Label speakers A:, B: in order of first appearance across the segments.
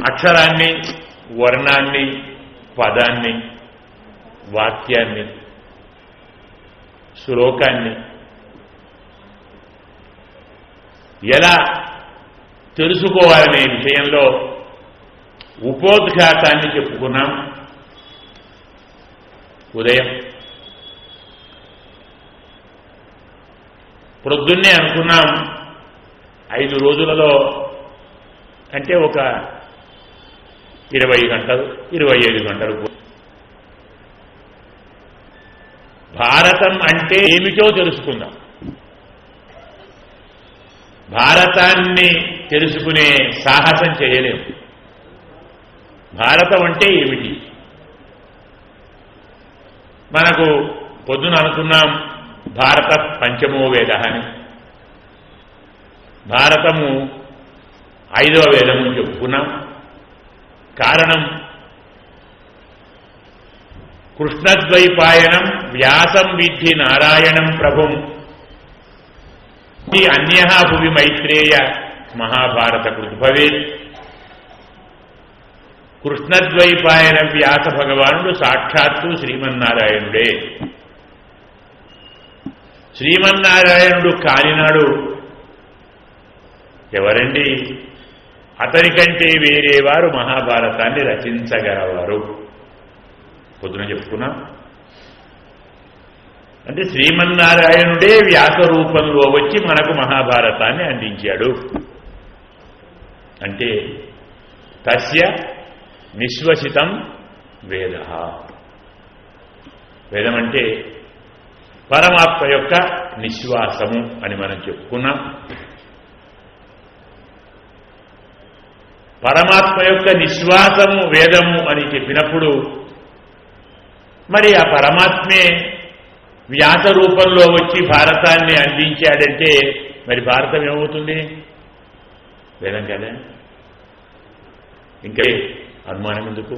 A: అక్షరాన్ని, వర్ణాన్ని, పదాన్ని, వాక్యాన్ని, శ్లోకాన్ని ఎలా తెలుసుకోవాలనే విషయంలో ఉపోద్ఘాతాన్ని చెప్పుకున్నాం. ఉదయం ప్రొద్దున్నే అనుకున్నాం 5 రోజులలో అంటే ఒక 20 గంటలు 25 గంటలు. భారతం అంటే ఏమిటో తెలుసుకుందాం. భారతాన్ని తెలుసుకునే సాహసం చేయలేము. భారతం అంటే ఏమిటి? మనకు పొద్దున అనుకున్నాం భారత పంచమో వేద అని. భారతము 5వ వేదము చెప్పుకున్నాం. కారణం కృష్ణద్వైపాయనం వ్యాసం విద్ధి నారాయణం ప్రభుం ఈ అన్యః భువి మైత్రేయ మహాభారత కృద్భవేత్. కృష్ణద్వైపాయన వ్యాస భగవానుడు సాక్షాత్తు శ్రీమన్నారాయణుడే. శ్రీమన్నారాయణుడు కానినాడు ఎవరండి? అతని కంటే వేరేవారు మహాభారతాన్ని రచించగలవారు? పొద్దున చెప్పుకున్నాం. అంటే శ్రీమన్నారాయణుడే వ్యాస రూపంలో వచ్చి మనకు మహాభారతాన్ని అందించాడు. అంటే తస్య నిశ్వసితం వేద. వేదం అంటే పరమాత్మ యొక్క నిశ్వాసము అని మనం చెప్పుకున్నాం. పరమాత్మ యొక్క నిశ్వాసము వేదము అని చెప్పినప్పుడు మరి ఆ పరమాత్మే వ్యాస రూపంలో వచ్చి భారతాన్ని అందించాడంటే మరి భారతం ఏమవుతుంది? వేదం కదా. ఇంకా అనుమానం ఎందుకు?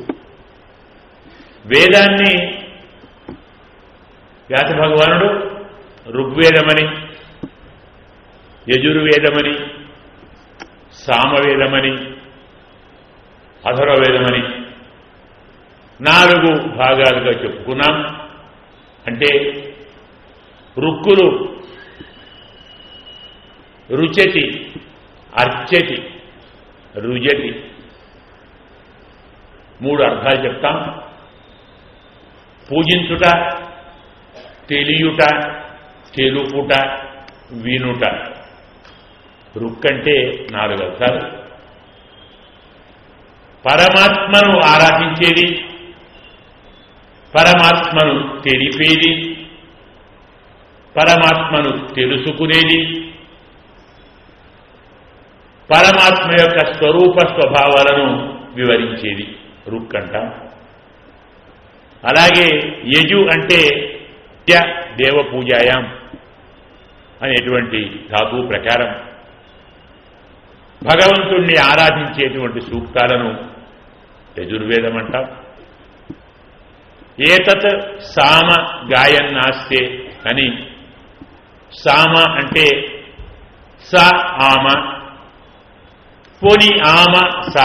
A: వేదాన్ని వ్యాస భగవానుడు ఋగ్వేదమని, యజుర్వేదమని, సామవేదమని, అథర్వవేదమని 4 భాగాలుగా చెప్పుకున్నాం. అంటే రుక్కులు రుచతి, అర్చతి, రుజతి 3 అర్థాలు చెప్తాం. పూజించుట, తెలియుట, తెలుపుట, వినుట. రుక్కంటే 4 అర్థాలు. పరమాత్మను ఆరాధించేది, పరమాత్మను తెలిపేది, పరమాత్మను తెలుసుకునేది, పరమాత్మ యొక్క స్వరూప స్వభావాలను వివరించేది రుక్ అంటాం. అలాగే యజు అంటే దేవ పూజాయాం అనేటువంటి ధాతువు ప్రకారం భగవంతుణ్ణి ఆరాధించేటువంటి సూక్తాలను యజుర్వేదం అంటాం. ఏతత్ సామ గాయన్నాస్తే అని, సామ అంటే స ఆమ, పోని ఆమ స.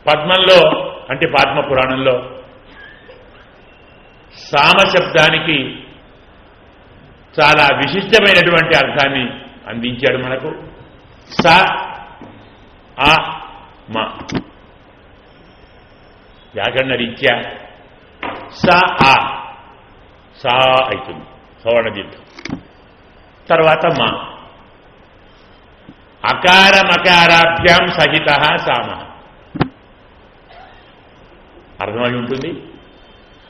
A: పద్మంలో అంటే పద్మ పురాణంలో సామ శబ్దానికి చాలా విశిష్టమైనటువంటి అర్థాన్ని అందించాడు మనకు. స ఆ మ వ్యాకరణ రీత్యా స ఆ సా అవుతుంది సవర్ణ దీర్ఘం. తర్వాత మా అకారమకారాభ్యాం సహిత సామ అర్థమై ఉంటుంది.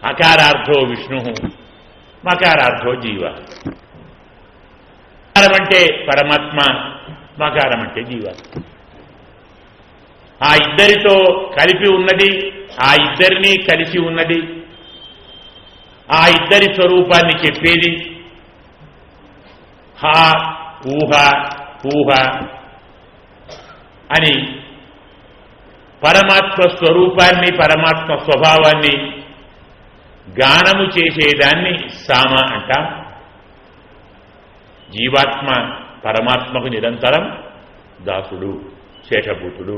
A: అకారార్థో విష్ణు, మకారార్థో జీవ. అకారం అంటే పరమాత్మ, మకారం అంటే జీవ. ఆ ఇద్దరితో కలిపి ఉన్నది, ఆ ఇద్దరినీ కలిసి ఉన్నది, ఆ ఇద్దరి స్వరూపాన్ని చెప్పేది. హా ఊహ ఊహ అని పరమాత్మ స్వరూపాన్ని, పరమాత్మ స్వభావాన్ని గానము చేసేదాన్ని సామ అంటాం. జీవాత్మ పరమాత్మకు నిరంతరం దాసుడు, శేషభూతుడు,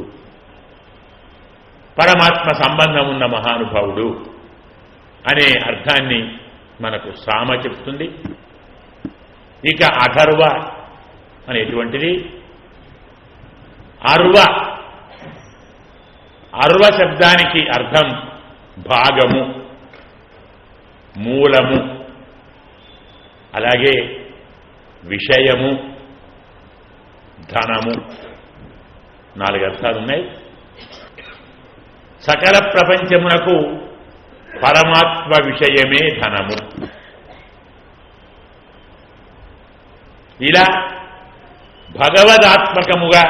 A: పరమాత్మ సంబంధం ఉన్న మహానుభావుడు అనే అర్థాన్ని మనకు సామ చెప్తుంది. ఇక అథర్వ అనేటువంటిది అర్వ శబ్దానికి అర్థం భాగము, మూలము, అలాగే విషయము, ధనము, 4 అర్థాలున్నాయి. సకల ప్రపంచమునకు పరమాత్మ విషయమే ధనము. ఇలా భగవదాత్మకముగా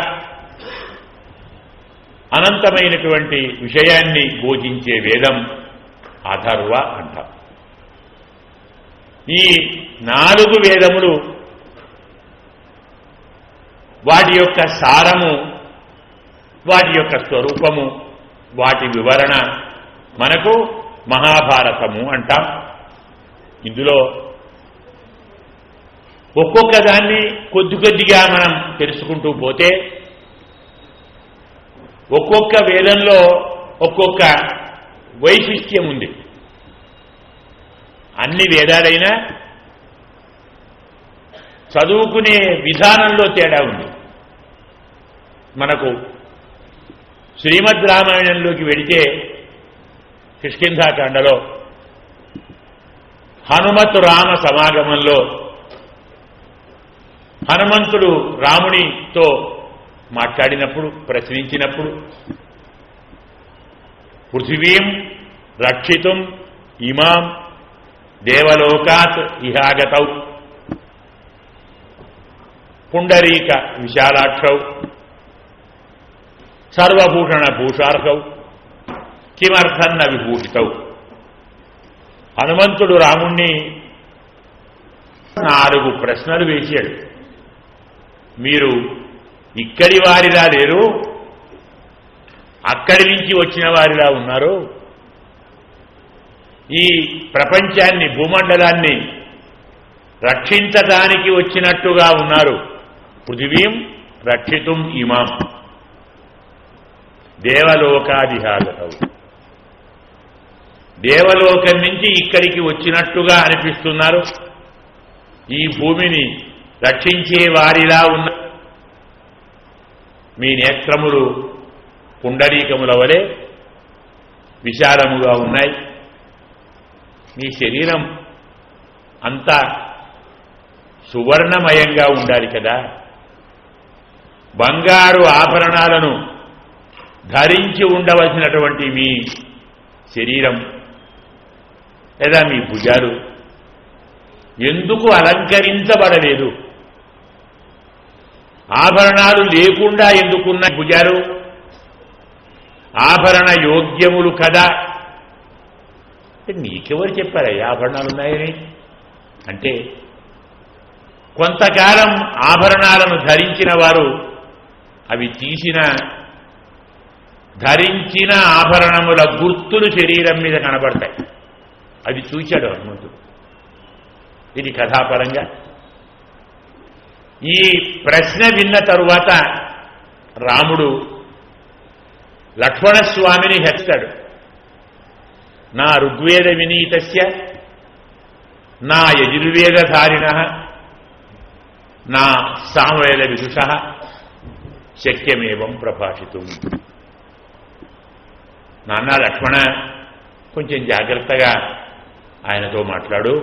A: అనంతమైనటువంటి విషయాన్ని బోధించే వేదం అథర్వ అంటారు. ఈ 4 వేదములు వాటి యొక్క సారము, వాటి యొక్క స్వరూపము, వాటి వివరణ మనకు మహాభారతము అంటాం. ఇందులో ఒక్కొక్క దాన్ని కొద్ది కొద్దిగా మనం తెలుసుకుంటూ పోతే ఒక్కొక్క వేదంలో ఒక్కొక్క వైశిష్ట్యం ఉంది. అన్ని వేదాలైనా చదువుకునే విధానంలో తేడా ఉంది. మనకు శ్రీమద్ రామాయణంలోకి వెళితే కిష్కింధాకాండలో హనుమత్ రామ సమాగమంలో హనుమంతుడు రామునితో మాట్లాడినప్పుడు, ప్రశ్నించినప్పుడు పృథివీం రక్షితుం ఇమాం దేవలోకాత్ ఇహాగతౌ పుండరీక విశాలాక్షౌ సర్వభూషణ భూషార్హౌ కిమర్థన్న విభూషితౌ. హనుమంతుడు రాముణ్ణి 4 ప్రశ్నలు వేశాడు. మీరు ఇక్కడి వారిలా లేరు, అక్కడి నుంచి వచ్చిన వారిలా ఉన్నారు. ఈ ప్రపంచాన్ని, భూమండలాన్ని రక్షించడానికి వచ్చినట్టుగా ఉన్నారు. పృథివీం రక్షితుం ఇమాం దేవలోకాదిహాగతౌ, దేవలోకం నుంచి ఇక్కడికి వచ్చినట్టుగా అనిపిస్తున్నారు. ఈ భూమిని రక్షించే వారిలా ఉన్న మీ నేత్రములు పుండరీకముల వలె విశాలముగా ఉన్నాయి. మీ శరీరం అంతా సువర్ణమయంగా ఉండాలి కదా. బంగారు ఆభరణాలను ధరించి ఉండవలసినటువంటి మీ శరీరం లేదా మీ భుజాలు ఎందుకు అలంకరించబడలేదు? ఆభరణాలు లేకుండా ఎందుకున్న భుజాలు ఆభరణ యోగ్యములు కదా. నీకెవరు చెప్పారయ్యా ఆభరణాలున్నాయని? అంటే కొంతకాలం ఆభరణాలను ధరించిన వారు అవి ధరించిన ఆభరణముల గుర్తులు శరీరం మీద కనబడతాయి. అది చూశాడు హనుమంతుడు. ఇది కథాపరంగా. ఈ ప్రశ్న విన్న తరువాత రాముడు లక్ష్మణస్వామిని హెచ్చాడు. నా ఋగ్వేద వినీతస్య నా యజుర్వేదధారిణః నా సామవేద విదుషః శక్యమేవం ప్రభాషితుం. నాన్న లక్ష్మణ, కొంచెం జాగ్రత్తగా ఆయనతో మాట్లాడు.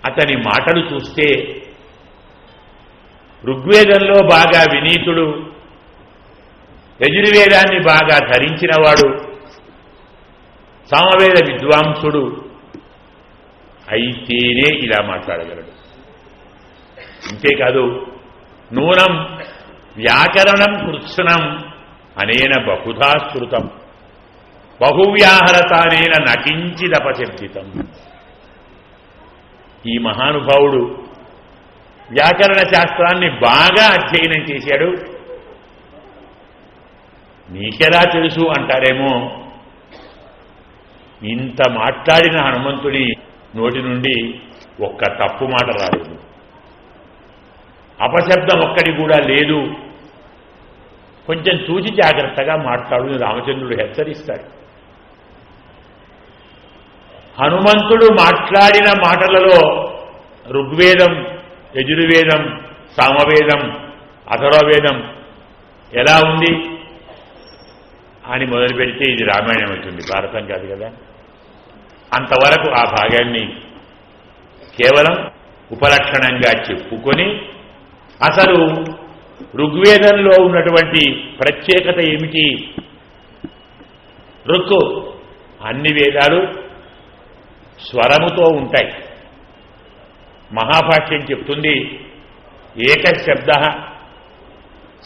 A: అతని మాటలు చూస్తే ఋగ్వేదంలో బాగా వినీతుడు, యజుర్వేదాన్ని బాగా ధరించినవాడు, సామవేద విద్వాంసుడు అయితేనే ఇలా మాట్లాడగలడు. అంతేకాదు, నూనం వ్యాకరణం కృత్సనం అనేన బహుధా శృతం బహువ్యాహరతానేన నకించిదపశబ్దితం. ఈ మహానుభావుడు వ్యాకరణ శాస్త్రాన్ని బాగా అధ్యయనం చేశాడు. నీకెలా తెలుసు అంటారేమో. ఇంత మాట్లాడిన హనుమంతుడి నోటి నుండి ఒక్క తప్పు మాట రాలేదు, అపశబ్దం ఒక్కడి కూడా లేదు కొంచెం చూసి జాగ్రత్తగా మాట్లాడు రామచంద్రుడు హెచ్చరిస్తాడు. హనుమంతుడు మాట్లాడిన మాటలలో ఋగ్వేదం, యజుర్వేదం, సామవేదం, అథర్వవేదం ఎలా ఉంది అని మొదలు పెడితే ఇది రామాయణం అవుతుంది, భారతం కాదు కదా. అంతవరకు ఆ భాగాన్ని కేవలం ఉపలక్షణంగా చెప్పుకొని అసలు ఋగ్వేదంలో ఉన్నటువంటి ప్రత్యేకత ఏమిటి? ఋక్కు అన్ని వేదాలు స్వరముతో ఉంటాయి. మహాభాష్యం చెప్తుంది ఏకశబ్ద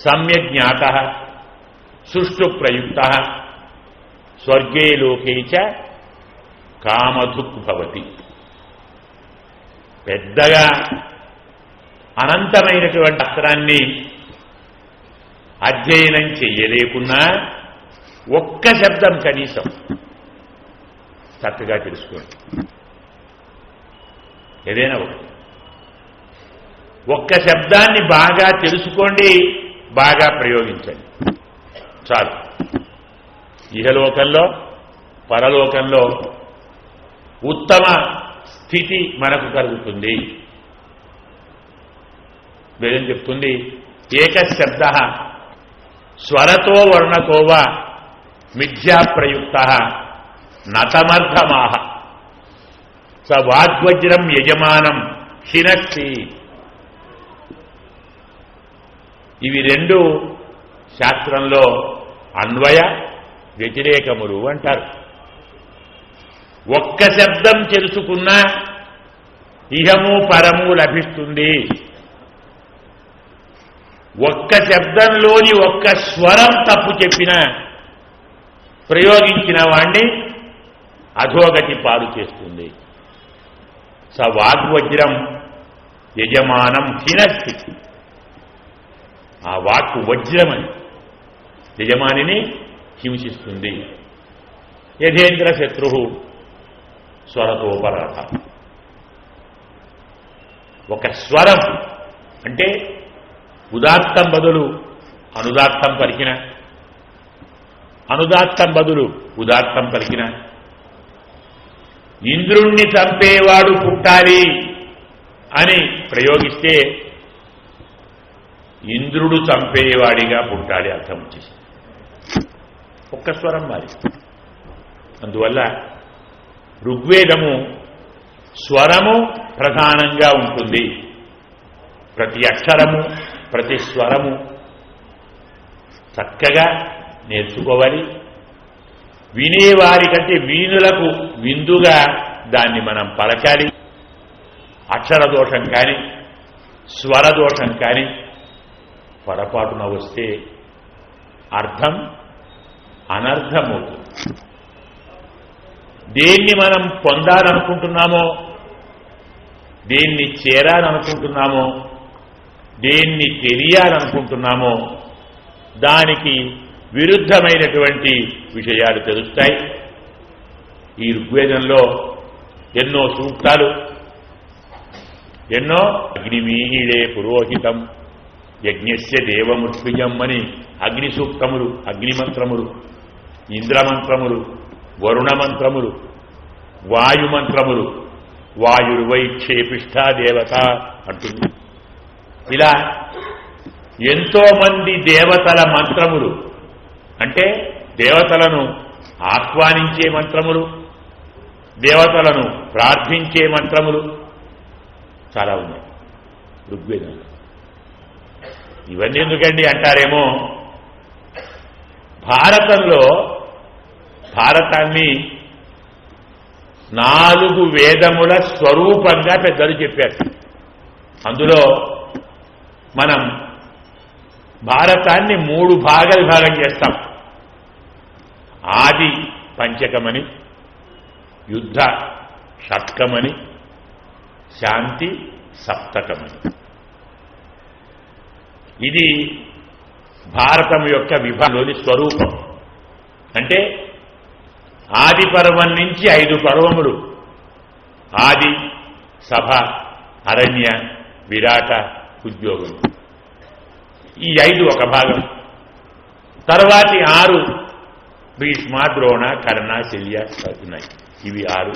A: సమ్యక్ జ్ఞాత సుష్టు ప్రయుక్త స్వర్గే లోకే చ కామధుక్ భవతి. పెద్దగా అనంతమైనటువంటి అస్త్రాన్ని అధ్యయనం చెయ్యలేకున్నా ఒక్క శబ్దం కనీసం చక్కగా తెలుసుకోండి. ఏదైనా ఒక్క శబ్దాన్ని బాగా తెలుసుకోండి, బాగా ప్రయోగించండి, చాలు. ఇహలోకంలో పరలోకంలో ఉత్తమ స్థితి మనకు కలుగుతుంది. వేదం చెప్తుంది ఏకశబ్ద స్వరతో వర్ణతోవా మిథ్యాప్రయుక్త నతమర్థమాహ స వాగ్వజ్రం యజమానం క్షిణక్షి. ఇవి రెండు శాస్త్రంలో అన్వయ వ్యతిరేకములు అంటారు. ఒక్క శబ్దం తెలుసుకున్నా ఇహము పరము లభిస్తుంది. ఒక్క శబ్దంలోని ఒక్క స్వరం తప్పు చెప్పినా ప్రయోగించిన వాణ్ణి అధోగతి పాలు చేస్తుంది. స వాగ్వజ్రం యజమానం హినస్తి. ఆ వాక్కు వజ్రమని యజమానిని హింసిస్తుంది. యథేంద్ర శత్రు స్వరతోపరత. ఒక స్వరం అంటే ఉదాత్తం బదులు అనుదాత్తం పలికిన, అనుదాత్తం బదులు ఉదాత్తం పలికిన, ఇంద్రుణ్ణి చంపేవాడు పుట్టాలి అని ప్రయోగిస్తే ఇంద్రుడు చంపేవాడిగా పుట్టాలి అర్థం వచ్చేసి ఒక్క స్వరం మారి. అందువల్ల ఋగ్వేదము స్వరము ప్రధానంగా ఉంటుంది. ప్రతి అక్షరము ప్రతి స్వరము చక్కగా నేర్చుకోవాలి. వినేవారి కంటే వీణులకు విందుగా దాన్ని మనం పలకాలి. అక్షర దోషం కానీ స్వరదోషం కానీ పొరపాటున వస్తే అర్థం అనర్థమవుతుంది. దేన్ని మనం పొందాలనుకుంటున్నామో, దేన్ని చేరాలనుకుంటున్నామో, దేన్ని తెలియాలనుకుంటున్నామో దానికి విరుద్ధమైనటువంటి విషయాలు తెలుస్తాయి. ఈ ఋగ్వేదంలో ఎన్నో సూక్తాలు, ఎన్నో అగ్నిమీహిడే పురోహితం యజ్ఞస్య దేవముత్ప్రియం అని అగ్ని సూక్తములు, అగ్నిమంత్రములు, ఇంద్రమంత్రములు, వరుణమంత్రములు, వాయుమంత్రములు, వాయుర్వైక్షేపిష్ఠా దేవత అంటుంది. ఇలా ఎంతో మంది దేవతల మంత్రములు అంటే దేవతలను ఆహ్వానించే మంత్రములు, దేవతలను ప్రార్థించే మంత్రములు చాలా ఉన్నాయి ఋగ్వేదంలో. ఇవన్నీ ఎందుకండి అంటారేమో, భారతంలో భారతాన్ని 4 వేదముల స్వరూపంగా పెద్దలు చెప్పారు. అందులో మనం భారతాన్ని 3 విభాగం చేస్తాం. ఆది పంచకమని, యుద్ధ షట్కమని, శాంతి సప్తకమని. ఇది భారతం యొక్క విభాగంలోని స్వరూపం. అంటే ఆది పర్వం నుంచి 5 పర్వములు, ఆది, సభ, అరణ్య, విరాట, ఉద్యోగం, ఈ 5 ఒక భాగం. తర్వాతి 6 భీష్మ, ద్రోణ, కర్ణ, శల్య ఉన్నాయి. ఇవి 6.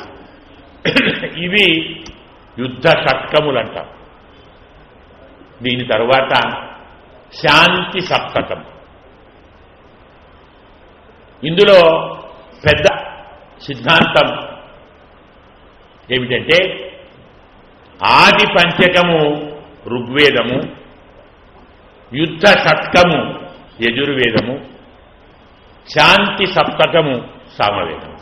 A: ఇవి యుద్ధ షట్కములంటాం. దీని తర్వాత శాంతి సప్తకం. ఇందులో పెద్ద సిద్ధాంతం ఏమిటంటే ఆది పంచకము ఋగ్వేదము, యుద్ధ షట్కము యజుర్వేదము, శాంతి సప్తకము సామవేదము.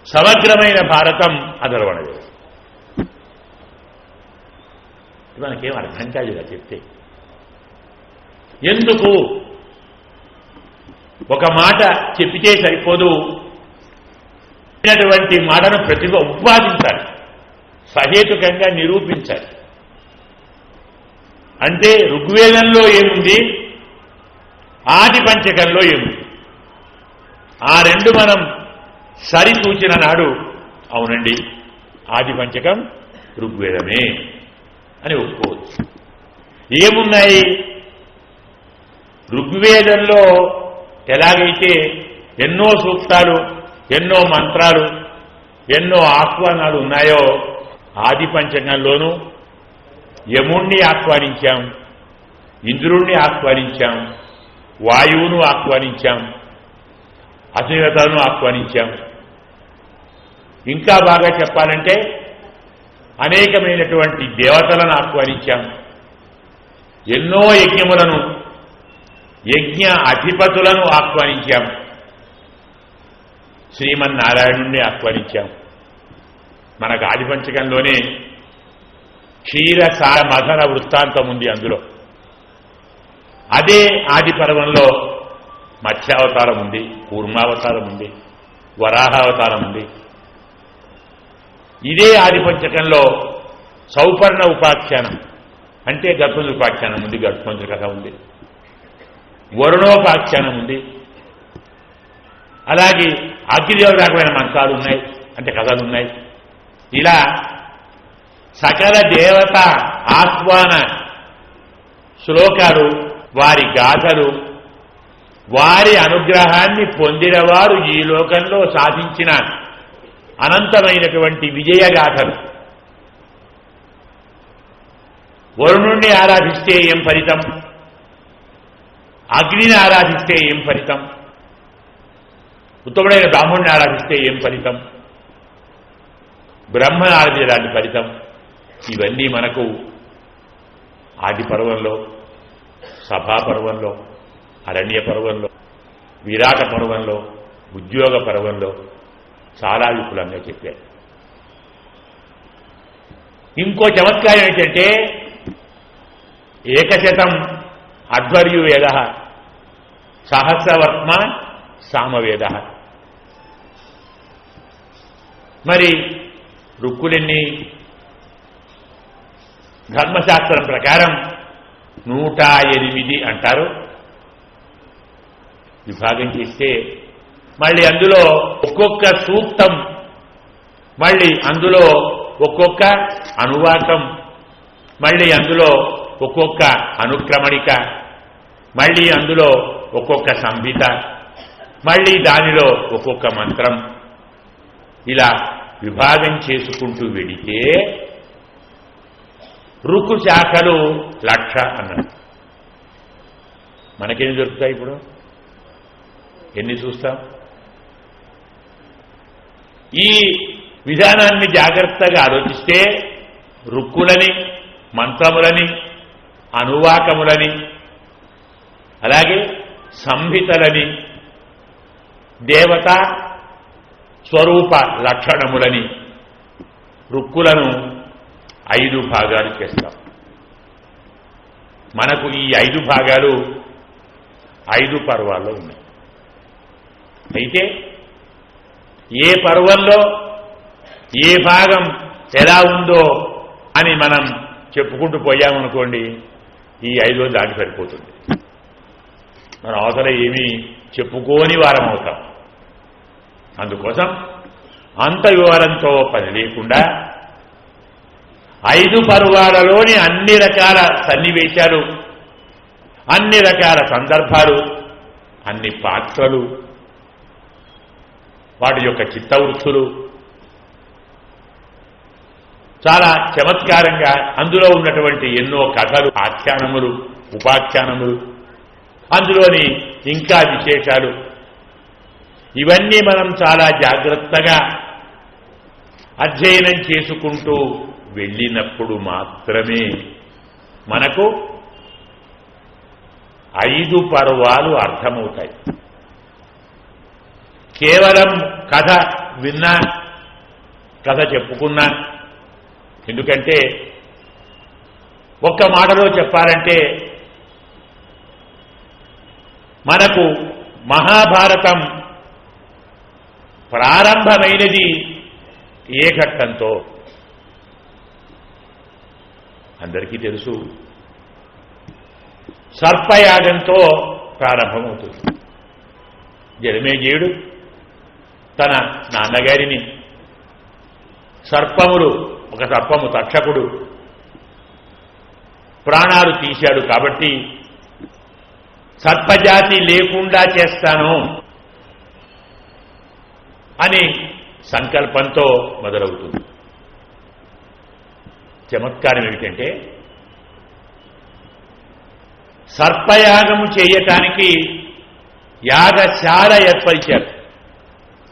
A: సమగ్రమైన భారతం అథర్వణ వేదం. మనకేం అర్థం కాదుగా చెప్తే. ఎందుకు ఒక మాట చెప్పితే సరిపోదు, అటువంటి మాటను ఉపాదించాలి, సహేతుకంగా నిరూపించాలి. అంటే ఋగ్వేదంలో ఏముంది, ఆది పంచకంలో ఏముంది, ఆ రెండు మనం సరిసూచిన నాడు అవునండి ఆది పంచకం ఋగ్వేదమే అని ఒప్పుకోవచ్చు. ఏమున్నాయి ఋగ్వేదంలో? ఎలాగైతే ఎన్నో సూక్తాలు, ఎన్నో మంత్రాలు, ఎన్నో ఆహ్వానాలు ఉన్నాయో ఆది పంచకంలోనూ యముణ్ణి ఆహ్వానించాం, ఇంద్రుణ్ణి ఆహ్వానించాం, వాయువును ఆహ్వానించాం, అశ్వినతను ఆహ్వానించాం. ఇంకా బాగా చెప్పాలంటే అనేకమైనటువంటి దేవతలను ఆహ్వానించాం. ఎన్నో యజ్ఞములను, యజ్ఞ అధిపతులను ఆహ్వానించాం. శ్రీమన్నారాయణుణ్ణి ఆహ్వానించాం. మనకు ఆదిపంచకంలోనే క్షీరసార మథన వృత్తాంతం ఉంది. అందులో అదే ఆది పర్వంలో మత్స్యావతారం ఉంది, కూర్మావతారం ఉంది, వరాహావతారం ఉంది. ఇదే ఆదిపంచకంలో సౌపర్ణ ఉపాఖ్యానం అంటే గర్భంధ ఉపాఖ్యానం ఉంది, గర్భంధ కథ ఉంది, వరుణోపాఖ్యానం ఉంది. అలాగే అగ్నిదేవతాకమైన మంత్రాలు ఉన్నాయి, అంటే కథలు ఉన్నాయి. ఇలా సకల దేవత ఆహ్వాన శ్లోకాలు, వారి గాథలు, వారి అనుగ్రహాన్ని పొందినవారు ఈ లోకంలో సాధించిన అనంతమైనటువంటి విజయగాథలు. వరుణుణ్ణి ఆరాధిస్తే ఏం ఫలితం, అగ్నిని ఆరాధిస్తే ఏం ఫలితం, ఉత్తముడైన బ్రాహ్మణుని ఆరాధిస్తే ఏం ఫలితం, బ్రహ్మను ఆరాధించడానికి ఫలితం. ఇవన్నీ మనకు ఆది పర్వంలో, సభా పర్వంలో, అరణ్య పర్వంలో, విరాట పర్వంలో, ఉద్యోగ పర్వంలో చాలా విపులంగా చెప్పారు. ఇంకో చమత్కారం ఏంటంటే ఏకశతం అధ్వర్యువేద సహస్రవర్త్మ సామవేద. మరి రుక్కులెన్ని? ధర్మశాస్త్రం ప్రకారం 108 అంటారు. విభాగం చేస్తే మళ్ళీ అందులో ఒక్కొక్క సూక్తం, మళ్ళీ అందులో ఒక్కొక్క అనువాకం, మళ్ళీ అందులో ఒక్కొక్క అనుక్రమణిక, మళ్ళీ అందులో ఒక్కొక్క సంహిత, మళ్ళీ దానిలో ఒక్కొక్క మంత్రం. ఇలా విభాగం చేసుకుంటూ వెడితే రుక్కు శాఖలు 1,00,000 అన్నారు. మనకెన్ని దొరుకుతాయి? ఇప్పుడు ఎన్ని చూస్తాం? ఈ విధానాన్ని జాగ్రత్తగా ఆలోచిస్తే రుక్కులని, మంత్రములని, అనువాకములని, అలాగే సంహితలని, దేవత స్వరూప లక్షణములని, రుక్కులను 5 భాగాలు చేస్తాం. మనకు ఈ 5 భాగాలు 5 పర్వాల్లో ఉన్నాయి. అయితే ఏ పర్వంలో ఏ భాగం ఎలా ఉందో అని మనం చెప్పుకుంటూ పోయామనుకోండి, ఈ 5 దాటి సరిపోతుంది. మనం అవతల ఏమీ చెప్పుకోని వారం అవుతాం. అందుకోసం అంత వివరంతో పని లేకుండా 5 పర్వాలలోని అన్ని రకాల సన్నివేశాలు, అన్ని రకాల సందర్భాలు, అన్ని పాత్రలు, వాటి యొక్క చిత్తవృత్తులు చాలా చమత్కారంగా, అందులో ఉన్నటువంటి ఎన్నో కథలు, ఆఖ్యానములు, ఉపాఖ్యానములు, అందులోని ఇంకా విశేషాలు, ఇవన్నీ మనం చాలా జాగ్రత్తగా అధ్యయనం చేసుకుంటూ వెళ్ళినప్పుడు మాత్రమే మనకు 5 పర్వాలు అర్థమవుతాయి. కేవలం కథ విన్నా, కథ చెప్పుకున్నా, ఎందుకంటే ఒక్క మాటలో చెప్పాలంటే మనకు మహాభారతం ప్రారంభమైనది ఏ ఘట్టంతో అందరికీ తెలుసు. సర్పయాగంతో ప్రారంభమవుతుంది. జనమేజయుడు తన నాన్నగారిని ఒక సర్పము తక్షకుడు ప్రాణాలు తీశాడు కాబట్టి సర్పజాతి లేకుండా చేస్తాను అని సంకల్పంతో మొదలవుతుంది. చమత్కారం ఏమిటంటే సర్పయాగము చేయటానికి యాగశాల ఏర్పరిచారు.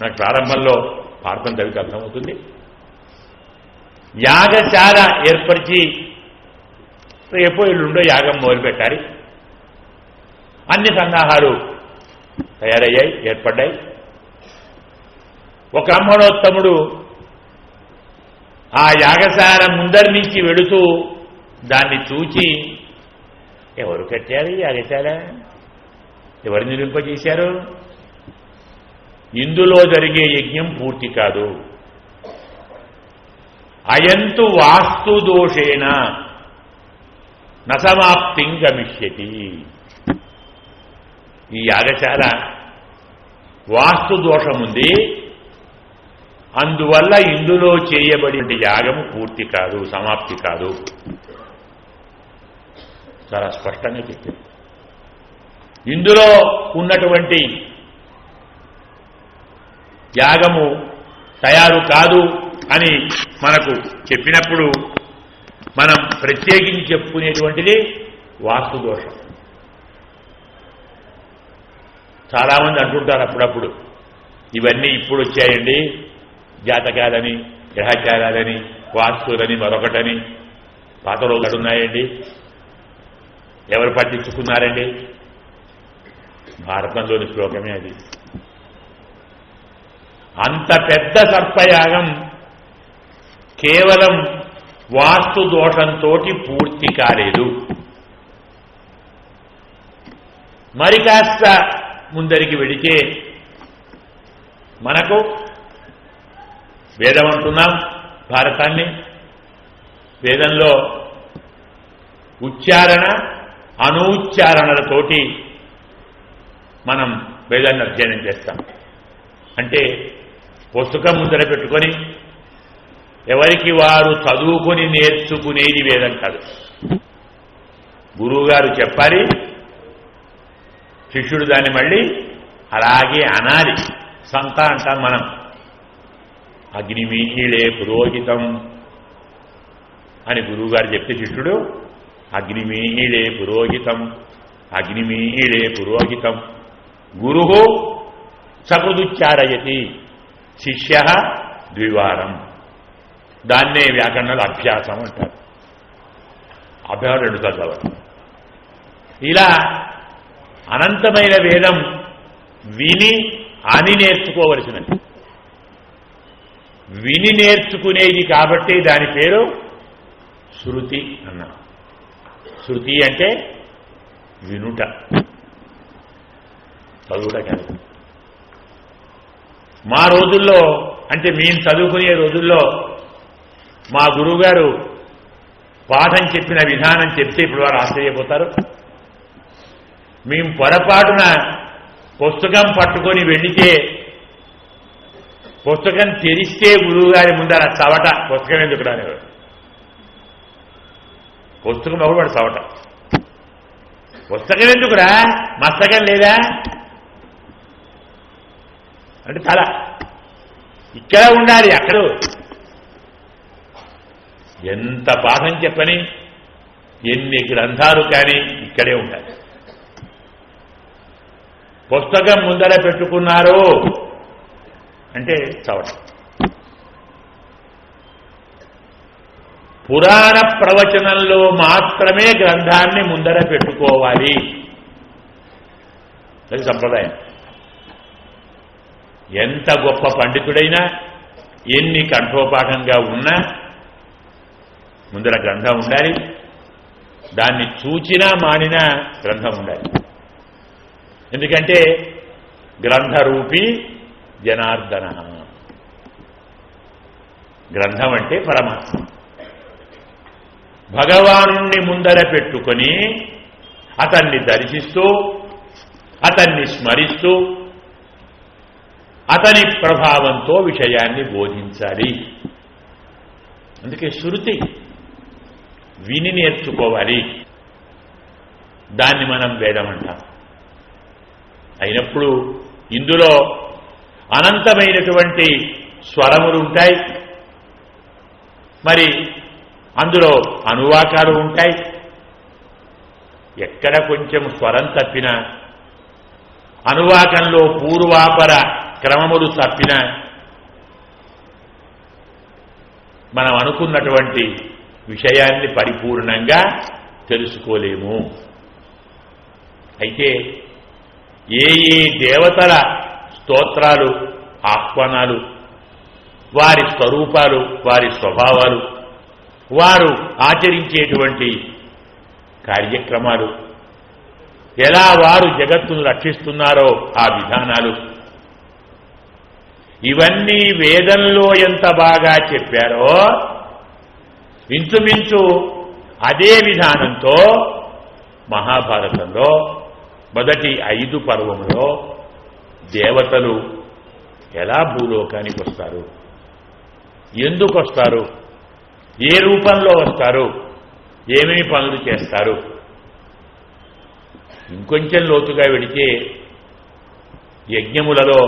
A: నాకు ప్రారంభంలో భారతం చదివితే అర్థమవుతుంది. యాగశాల ఏర్పరిచి రేపో ఎల్లుండో యాగం మొదలుపెట్టాలి. అన్ని సన్నాహాలు తయారయ్యాయి, ఏర్పడ్డాయి. ఒక బ్రాహ్మణోత్తముడు ఆ యాగశాల ముందరి నుంచి వెళుతూ దాన్ని చూచి, ఎవరు కట్టారు ఈ యాగశాల, ఎవరు నిర్మింపజేశారు, ఇందులో జరిగే యజ్ఞం పూర్తి కాదు, అయంతు వాస్తు దోషేణ నసమాప్తిం గమిష్యతి, ఈ యాగశాల వాస్తు దోషముంది, అందువల్ల ఇందులో చేయబడిన యాగము పూర్తి కాదు, సమాప్తి కాదు. చాలా స్పష్టంగా చెప్పారు. ఇందులో ఉన్నటువంటి యాగము తయారు కాదు అని మనకు చెప్పినప్పుడు మనం ప్రత్యేకించి చెప్పుకునేటువంటిది వాస్తు దోషం. చాలామంది అంటుంటారు అప్పుడప్పుడు, ఇవన్నీ ఇప్పుడు వచ్చాయండి, జాతకాలని, గ్రహచారాలని, వాస్తులని, మరొకటని, పాత రోజులు ఉన్నాయండి, ఎవరు పట్టించుకున్నారండి? భారతంలోని శ్లోకమే అది. అంత పెద్ద సర్పయాగం కేవలం వాస్తు దోషంతో పూర్తి కాలేదు. మరి కాస్త ముందరికి వెళితే మనకు వేదం అంటున్నాం, భారతాన్ని. వేదంలో ఉచ్చారణ అనూచ్చారణలతోటి మనం వేదాన్ని అధ్యయనం చేస్తాం. అంటే పుస్తకం ముందర పెట్టుకొని ఎవరికి వారు చదువుకొని నేర్చుకునేది వేదం కాదు. గురువుగారు చెప్పాలి, శిష్యుడు దాన్ని మళ్ళీ అలాగే అనాలి. సంత అంటాం మనం. అగ్నిమీళే పురోహితం అని గురువుగారు చెప్తే శిష్యుడు అగ్నిమీళే పురోహితం, అగ్నిమీళే పురోహితం, గురు సకృదుచ్చారయతి, శిష్య ద్వివారం. దాన్నే వ్యాకరణలో అభ్యాసం అంటారు. అభ్యాసం 2 సార్లు చదవడం. ఇలా అనంతమైన వేదం విని అని నేర్చుకోవలసినది. విని నేర్చుకునేది కాబట్టి దాని పేరు శృతి అన్నా. శృతి అంటే వినుట, చదువుట కాదు. మా రోజుల్లో, అంటే మేము చదువుకునే రోజుల్లో మా గురువుగారు పాఠం చెప్పిన విధానం చెప్తే ఇప్పుడు వారు ఆశ్చర్యపోతారు. మేము పొరపాటున పుస్తకం పట్టుకొని వెళితే పుస్తకం తెరిస్తే గురువుగారి ముందర చవట, పుస్తకం ఎందుకు రానివాడు, పుస్తకం ఒకటి చవట. పుస్తకం ఎందుకురా, మస్తకం లేదా అంటే తల ఇక్కడ ఉండాలి. అక్కడ ఎంత పాఠం చెప్పని ఎన్ని గ్రంథాలు కానీ ఇక్కడే ఉండాలి. పుస్తకం ముందర పెట్టుకున్నారు అంటే చవట. పురాణ ప్రవచనంలో మాత్రమే గ్రంథాన్ని ముందర పెట్టుకోవాలి. అది సంప్రదాయం. ఎంత గొప్ప పండితుడైనా, ఎన్ని కంఠోపాఠంగా ఉన్నా ముందర గ్రంథం ఉండాలి. దాన్ని చూచినా మానినా గ్రంథం ఉండాలి. ఎందుకంటే గ్రంథరూపీ జనార్దన. గ్రంథం అంటే పరమాత్మ. భగవానుణ్ణి ముందర పెట్టుకొని అతన్ని దర్శిస్తూ, అతన్ని స్మరిస్తూ, అతని ప్రభావంతో విషయాన్ని బోధించాలి. అందుకే శృతి విని నేర్చుకోవాలి. దాన్ని మనం వేదం అంటాం. అయినప్పుడు ఇందులో అనంతమైనటువంటి స్వరములు ఉంటాయి, మరి అందులో అనువాకాలు ఉంటాయి. ఎక్కడ కొంచెం స్వరం తప్పినా, అనువాకంలో పూర్వాపర క్రమములు తప్పినా మనం అనుకున్నటువంటి విషయాన్ని పరిపూర్ణంగా తెలుసుకోలేము. అయితే ఏ ఏ దేవతల స్తోత్రాలు, ఆహ్వానాలు, వారి స్వరూపాలు, వారి స్వభావాలు, వారు ఆచరించేటువంటి కార్యక్రమాలు, ఎలా వారు జగత్తును రక్షిస్తున్నారో ఆ విధానాలు, ఇవన్నీ వేదంలో ఎంత బాగా చెప్పారో ఇంచుమించు అదే విధానంతో మహాభారతంలో మొదటి 5 పర్వములో దేవతలు ఎలా భూలోకానికి వస్తారు, ఎందుకు వస్తారు, ఏ రూపంలో వస్తారు, ఏమేమి పనులు చేస్తారు. ఇంకొంచెం లోతుగా వెడితే యజ్ఞములలో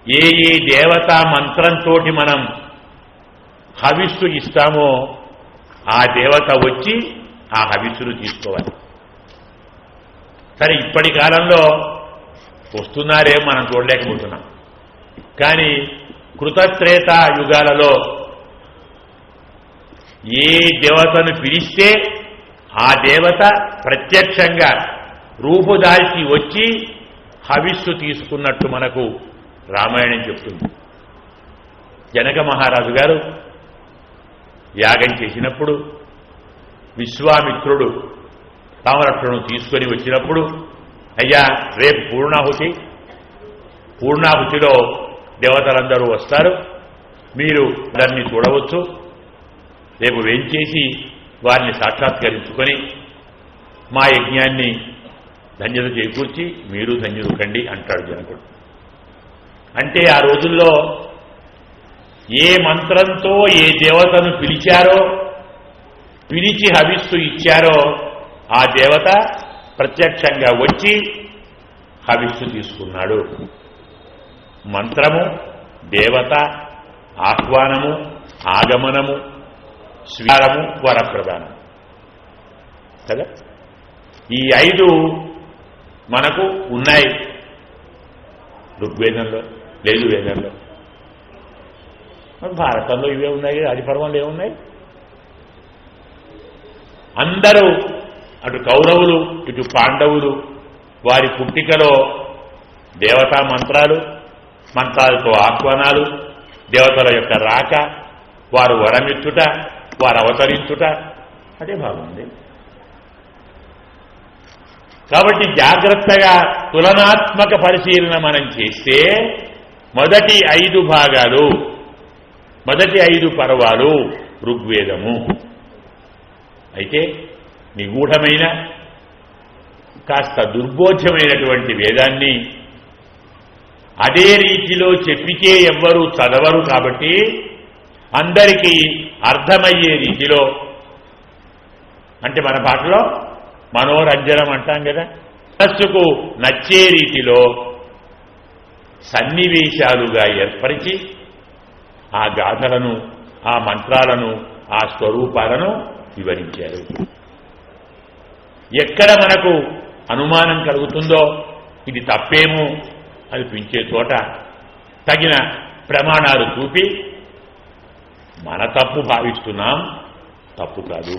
A: ఏ ఏ దేవతా మంత్రంతో మనం హవిస్సు ఇస్తామో ఆ దేవత వచ్చి ఆ హవిస్సును తీసుకోవాలి. సరే, ఇప్పటి కాలంలో వస్తున్నారే మనం చూడలేకపోతున్నాం. కానీ కృతత్రేత యుగాలలో ఏ దేవతను పిలిస్తే ఆ దేవత ప్రత్యక్షంగా రూపుదాల్చి వచ్చి హవిస్సు తీసుకున్నట్టు మనకు రామాయణం చెప్తుంది. జనక మహారాజు గారు యాగం చేసినప్పుడు విశ్వామిత్రుడు తామరక్షను తీసుకొని వచ్చినప్పుడు, అయ్యా రేపు పూర్ణాహుతిలో దేవతలందరూ వస్తారు, మీరు దాన్ని చూడవచ్చు, రేపు వేంచేసి వారిని సాక్షాత్కరించుకొని మా యజ్ఞాన్ని ధన్యత చేకూర్చి మీరు ధన్యులు కండి అంటాడు జనకుడు. అంటే ఆ రోజుల్లో ఏ మంత్రంతో ఏ దేవతను పిలిచారో, పిలిచి హవిస్సు ఇచ్చారో ఆ దేవత ప్రత్యక్షంగా వచ్చి హవిస్సు తీసుకున్నాడు. మంత్రము, దేవత, ఆహ్వానము, ఆగమనము, స్వీకారము, వరప్రదానం కదా. ఈ 5 మనకు ఉన్నాయి. ఋగ్వేదంలో లేదు, వేదంలో. భారతంలో ఇవే ఉన్నాయి, ఆదిపర్వంలో ఏమున్నాయి. అందరూ అటు కౌరవులు ఇటు పాండవులు వారి పుట్టికలో దేవతా మంత్రాలు, మంత్రాలతో ఆహ్వానాలు, దేవతల యొక్క రాక, వారు వరమిచ్చుట, వారు అవతరించుట, అదే బాగుంది. కాబట్టి జాగ్రత్తగా తులనాత్మక పరిశీలన మనం చేస్తే మొదటి 5 భాగాలు, మొదటి 5 పర్వాలు ఋగ్వేదము. అయితే నిగూఢమైన కాస్త దుర్బోధ్యమైనటువంటి వేదాన్ని అదే రీతిలో చెప్పితే ఎవ్వరూ చదవరు. కాబట్టి అందరికీ అర్థమయ్యే రీతిలో, అంటే మన భాషలో మనోరంజనం అంటాం కదా. మనస్సుకు నచ్చే రీతిలో సన్నివేశాలుగా ఏర్పరిచి ఆ గాథలను, ఆ మంత్రాలను, ఆ స్వరూపాలను వివరించారు. ఎక్కడ మనకు అనుమానం కలుగుతుందో ఇది తప్పేమో అనిపించే చోట తగిన ప్రమాణాలు చూపి మన తప్పు భావిస్తున్నాం, తప్పు కాదు.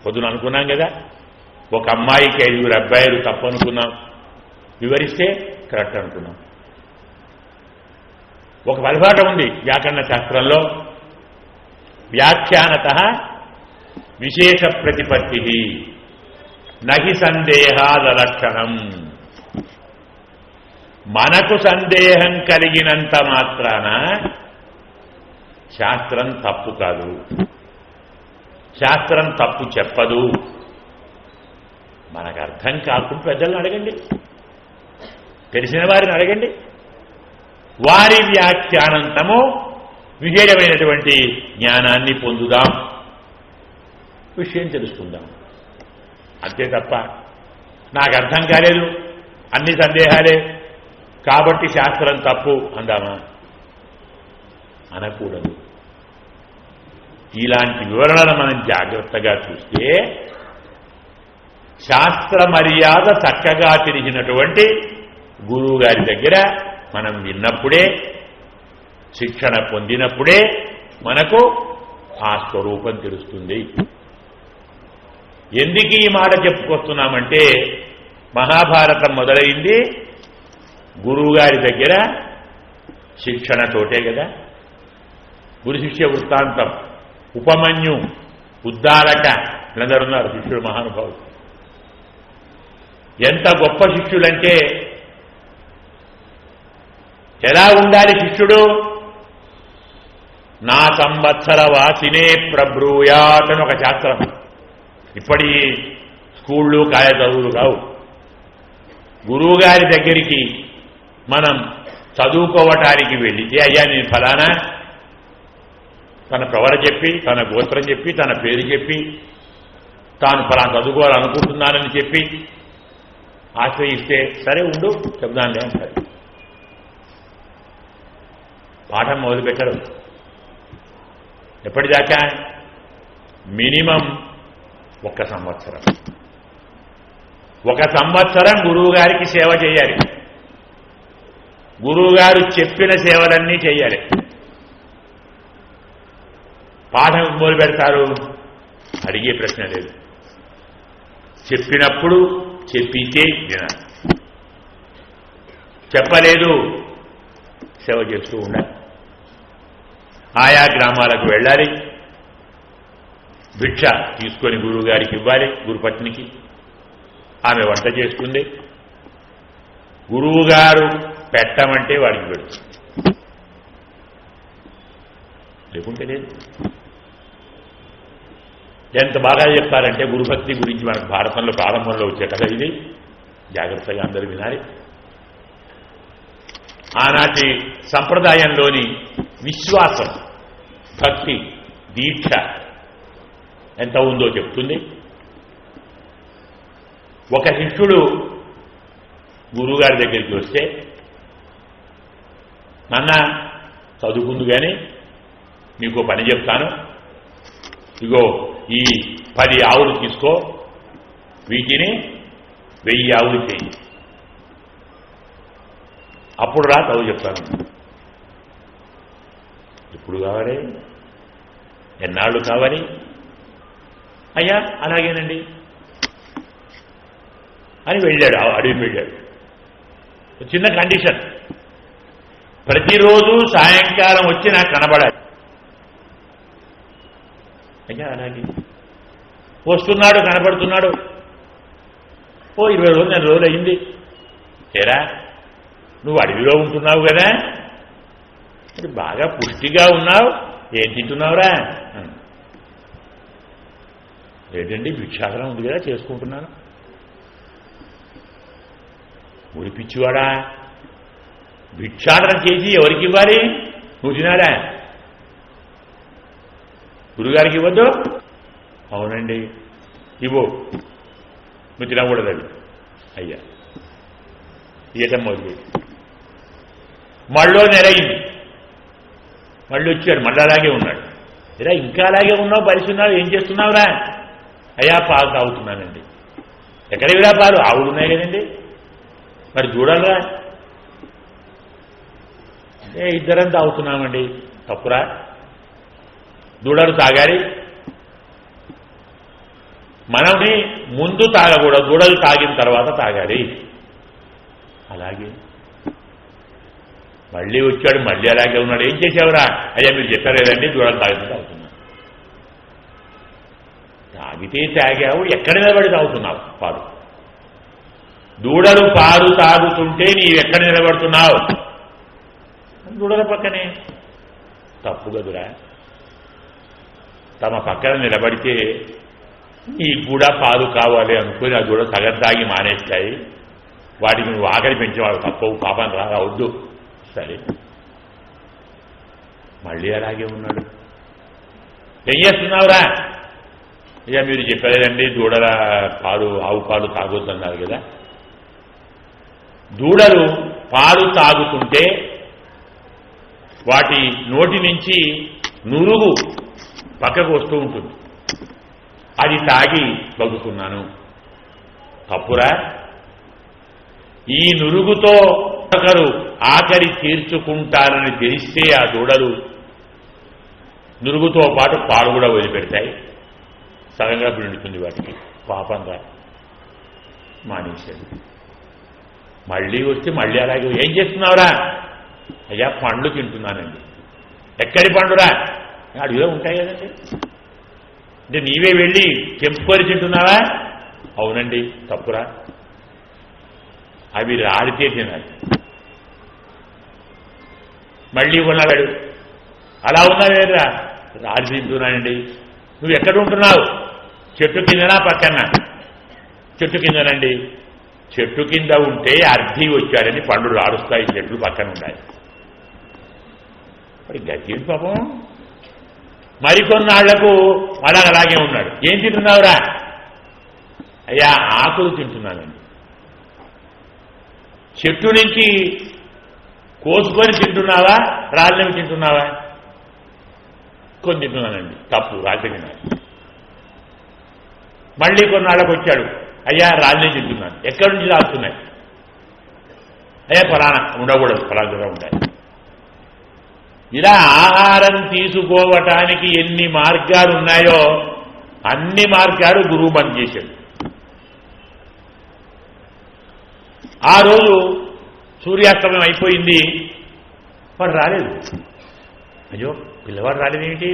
A: పొద్దున అనుకున్నాం కదా, ఒక అమ్మాయికి 5 అబ్బాయిలు తప్పు అనుకున్నాం, వివరిస్తే కరెక్ట్ అనుకున్నాం. ఒక పరిభాష ఉంది వ్యాకరణ శాస్త్రంలో, వ్యాఖ్యానత విశేష ప్రతిపత్తి నహి సందేహాదలక్షణం. మనకు సందేహం కలిగినంత మాత్రాన శాస్త్రం తప్పు కాదు, శాస్త్రం తప్పు చెప్పదు. మనకు అర్థం కాకుండా పెద్దలను అడగండి, తెలిసిన వారిని అడగండి, వారి వ్యాఖ్యానంతము విశేషమైనటువంటి జ్ఞానాన్ని పొందుదాం, విషయం తెలుసుకుందాం. అంతే తప్ప నాకు అర్థం కాలేదు, అన్ని సందేహాలే కాబట్టి శాస్త్రం తప్పు అందామా? అనకూడదు. ఇలాంటి వివరణను మనం జాగ్రత్తగా చూస్తే శాస్త్ర మర్యాద చక్కగా తెలిసినటువంటి గురువు గారి దగ్గర మనం విన్నప్పుడే, శిక్షణ పొందినప్పుడే మనకు ఆ స్వరూపం తెలుస్తుంది. ఎందుకు ఈ మాట చెప్పుకొస్తున్నామంటే, మహాభారతం మొదలైంది గురువుగారి దగ్గర శిక్షణతోటే కదా. గురు శిష్య వృత్తాంతం, ఉపమన్యు, ఉద్దాలక వీళ్ళందరున్నారు శిష్యుడు, మహానుభావుడు. ఎంత గొప్ప శిష్యులంటే, ఎలా ఉండాలి శిష్యుడు? నా సంవత్సర వాసినే ప్రబ్రూయాత్ అని ఒక శాస్త్రం. ఇప్పటి స్కూళ్ళు కాయ చదువులు కావు. గురువుగారి దగ్గరికి మనం చదువుకోవటానికి వెళితే, అయ్యా నేను ఫలానా, తన ప్రవర చెప్పి, తన గోత్రం చెప్పి, తన పేరు చెప్పి, తాను ఫలానా చదువుకోవాలనుకుంటున్నానని చెప్పి ఆశ్రయిస్తే, సరే ఉండు చెప్దానులే అంటారు. పాఠం మొదలుపెట్టరు. ఎప్పటిదాకా? మినిమం 1 సంవత్సరం. 1 సంవత్సరం గురువుగారికి సేవ చేయాలి. గురువుగారు చెప్పిన సేవలన్నీ చేయాలి. పాఠం మొదలు పెడతారు, అడిగే ప్రశ్న లేదు. చెప్పినప్పుడు చెప్పితే వినాలి, చెప్పలేదు సేవ చేస్తూ ఉండాలి. ఆయా గ్రామాలకు వెళ్ళాలి, భిక్ష తీసుకొని గురువుగారికి ఇవ్వాలి, గురుపత్నికి. ఆమె వంట చేస్తుంది, గురువుగారు పెట్టమంటే వాడికి పెడుతుంది, లేకుంటే లేదు. ఎంత బాగా చెప్పారంటే గురుభక్తి గురించి మనకు భారతంలో ప్రారంభంలో వచ్చే కథ ఇది. జాగ్రత్తగా అందరూ వినాలి. ఆనాటి సంప్రదాయంలోని విశ్వాసం, భక్తి, దీక్ష ఎంత ఉందో చెప్తుంది. ఒక శిష్యుడు గురువుగారి దగ్గరికి వస్తే, నాన్న చదువుకుందు కానీ నీకు పని చెప్తాను, ఇగో ఈ 10 ఆవులు తీసుకో, వీటిని 1000 ఆవులు చేయి, అప్పుడు రా చదువు చెప్తాను. ఎప్పుడు కావాలి? ఎన్నాళ్ళు కావాలి? అయ్యా అలాగేనండి అని వెళ్ళాడు, అడవికి వెళ్ళాడు. చిన్న కండిషన్, ప్రతిరోజు సాయంకాలం వచ్చి నాకు కనబడాలి. అయ్యా అలాగే. వస్తున్నాడు, కనపడుతున్నాడు. 20 రోజులు, 4 రోజులు అయింది. ఏరా నువ్వు అడవిలో ఉంటున్నావు కదా, మరి బాగా పుష్టిగా ఉన్నావు, ఏం తింటున్నావురా? లేదండి భిక్షాటన ఉంది కదా చేసుకుంటున్నాను. ఊరి పిచ్చివాడా, భిక్షాటన చేసి ఎవరికి ఇవ్వాలి? నువ్వు తినాలా? గురుగారికి ఇవ్వద్దు? అవునండి ఇవ్వు. నువ్వు తినకూడదు అది. అయ్యా ఇయటం మొదలుపెట్టి మళ్ళీ నెరయింది. మళ్ళీ వచ్చాడు, మళ్ళీ అలాగే ఉన్నాడు. ఇలా ఇంకా అలాగే ఉన్నావు, పరిచున్నావు, ఏం చేస్తున్నావురా? అయ్యా పాలు తాగుతున్నానండి. ఎక్కడివిరా పాలు? ఆవులు ఉన్నాయి కదండి, మరి చూడాలరా. ఇద్దరం తాగుతున్నామండి. తప్పురా, దూడలు తాగాలి, మనల్ని ముందు తాగకూడదు, దూడలు తాగిన తర్వాత తాగాలి. అలాగే మళ్ళీ వచ్చాడు, మళ్ళీ అలాగే ఉన్నాడు. ఏం చేసావురా? అయ్యా మీరు చెప్పారు కదండి, దూడలు తాగితే తాగుతున్నా. తాగితే తాగావు, ఎక్కడ నిలబడి తాగుతున్నావు పాలు? దూడలు పాలు తాగుతుంటే నీవెక్కడ నిలబడుతున్నావు? దూడల పక్కనే. తప్పు కదురా. తమ పక్కన నిలబడితే నీకు కూడా పాలు కావాలి అనుకుని ఆ దూడ సగం తాగి మానేస్తాయి. వాటికి నువ్వు ఆకలి పెంచేవాడు తప్పవు, పాపం రావద్దు. సరే, మళ్ళీ అలాగే ఉన్నాడు. ఏం చేస్తున్నావురా? ఇక మీరు చెప్పలేదండి దూడల పాలు, ఆవు పాలు తాగొద్దన్నారు కదా. దూడలు పాలు తాగుతుంటే వాటి నోటి నుంచి నురుగు పక్కకు వస్తూ ఉంటుంది, అది తాగి బతుకున్నాను. తప్పురా. ఈ నురుగుతో ఒకరు ఆకలి తీర్చుకుంటారని తెలిస్తే ఆ దూడలు నురుగుతో పాటు పాలు కూడా వదిలిపెడతాయి, సగంగా పిండుతుంది వాటికి. పాపంగా మానేశాడు. మళ్ళీ వచ్చి మళ్ళీ అలాగే ఏం చేస్తున్నావురా? అయ్యా పండ్లు తింటున్నానండి. ఎక్కడి పండురా? అడిగిలో ఉంటాయి కదండి. అంటే నీవే వెళ్ళి తెంపుకొని తింటున్నావా? అవునండి. తప్పురా, అవి రాలితే తినాలి. మళ్ళీ కొన్నాడు. అలా ఉన్నావేరా? రాలి తింటున్నానండి. నువ్వు ఎక్కడ ఉంటున్నావు? చెట్టు కిందనా పక్కన? చెట్టు కిందనండి. చెట్టు కింద ఉంటే అర్ధి వచ్చాడని పండు రాడుస్తాయి, చెట్లు పక్కన ఉన్నాయి. మరి గతి పాపం. మరికొన్నాళ్లకు అలాగే ఉన్నాడు. ఏం తింటున్నావురా? అయ్యా ఆకులు తింటున్నానండి. చెట్టు నుంచి కోసుకొని తింటున్నావా, రాళ్ళని తింటున్నావా? కొని తింటున్నానండి. తప్పు, రాళ్ళ తిన్నాను. మళ్ళీ కొన్నాళ్ళకు వచ్చాడు. అయ్యా రాళ్ళని తింటున్నాను. ఎక్కడి నుంచి రాస్తున్నాయి? అయ్యా ఫలానా ఉండకూడదు, ఫలానా ఉంటాయి. ఇలా ఆహారం తీసుకోవటానికి ఎన్ని మార్గాలు ఉన్నాయో అన్ని మార్గాలు గురువు బంద్ చేశాడు. ఆ రోజు సూర్యాస్తమయం అయిపోయింది, వాడు రాలేదు. అయ్యో పిల్లవాడు రాలేదేమిటి?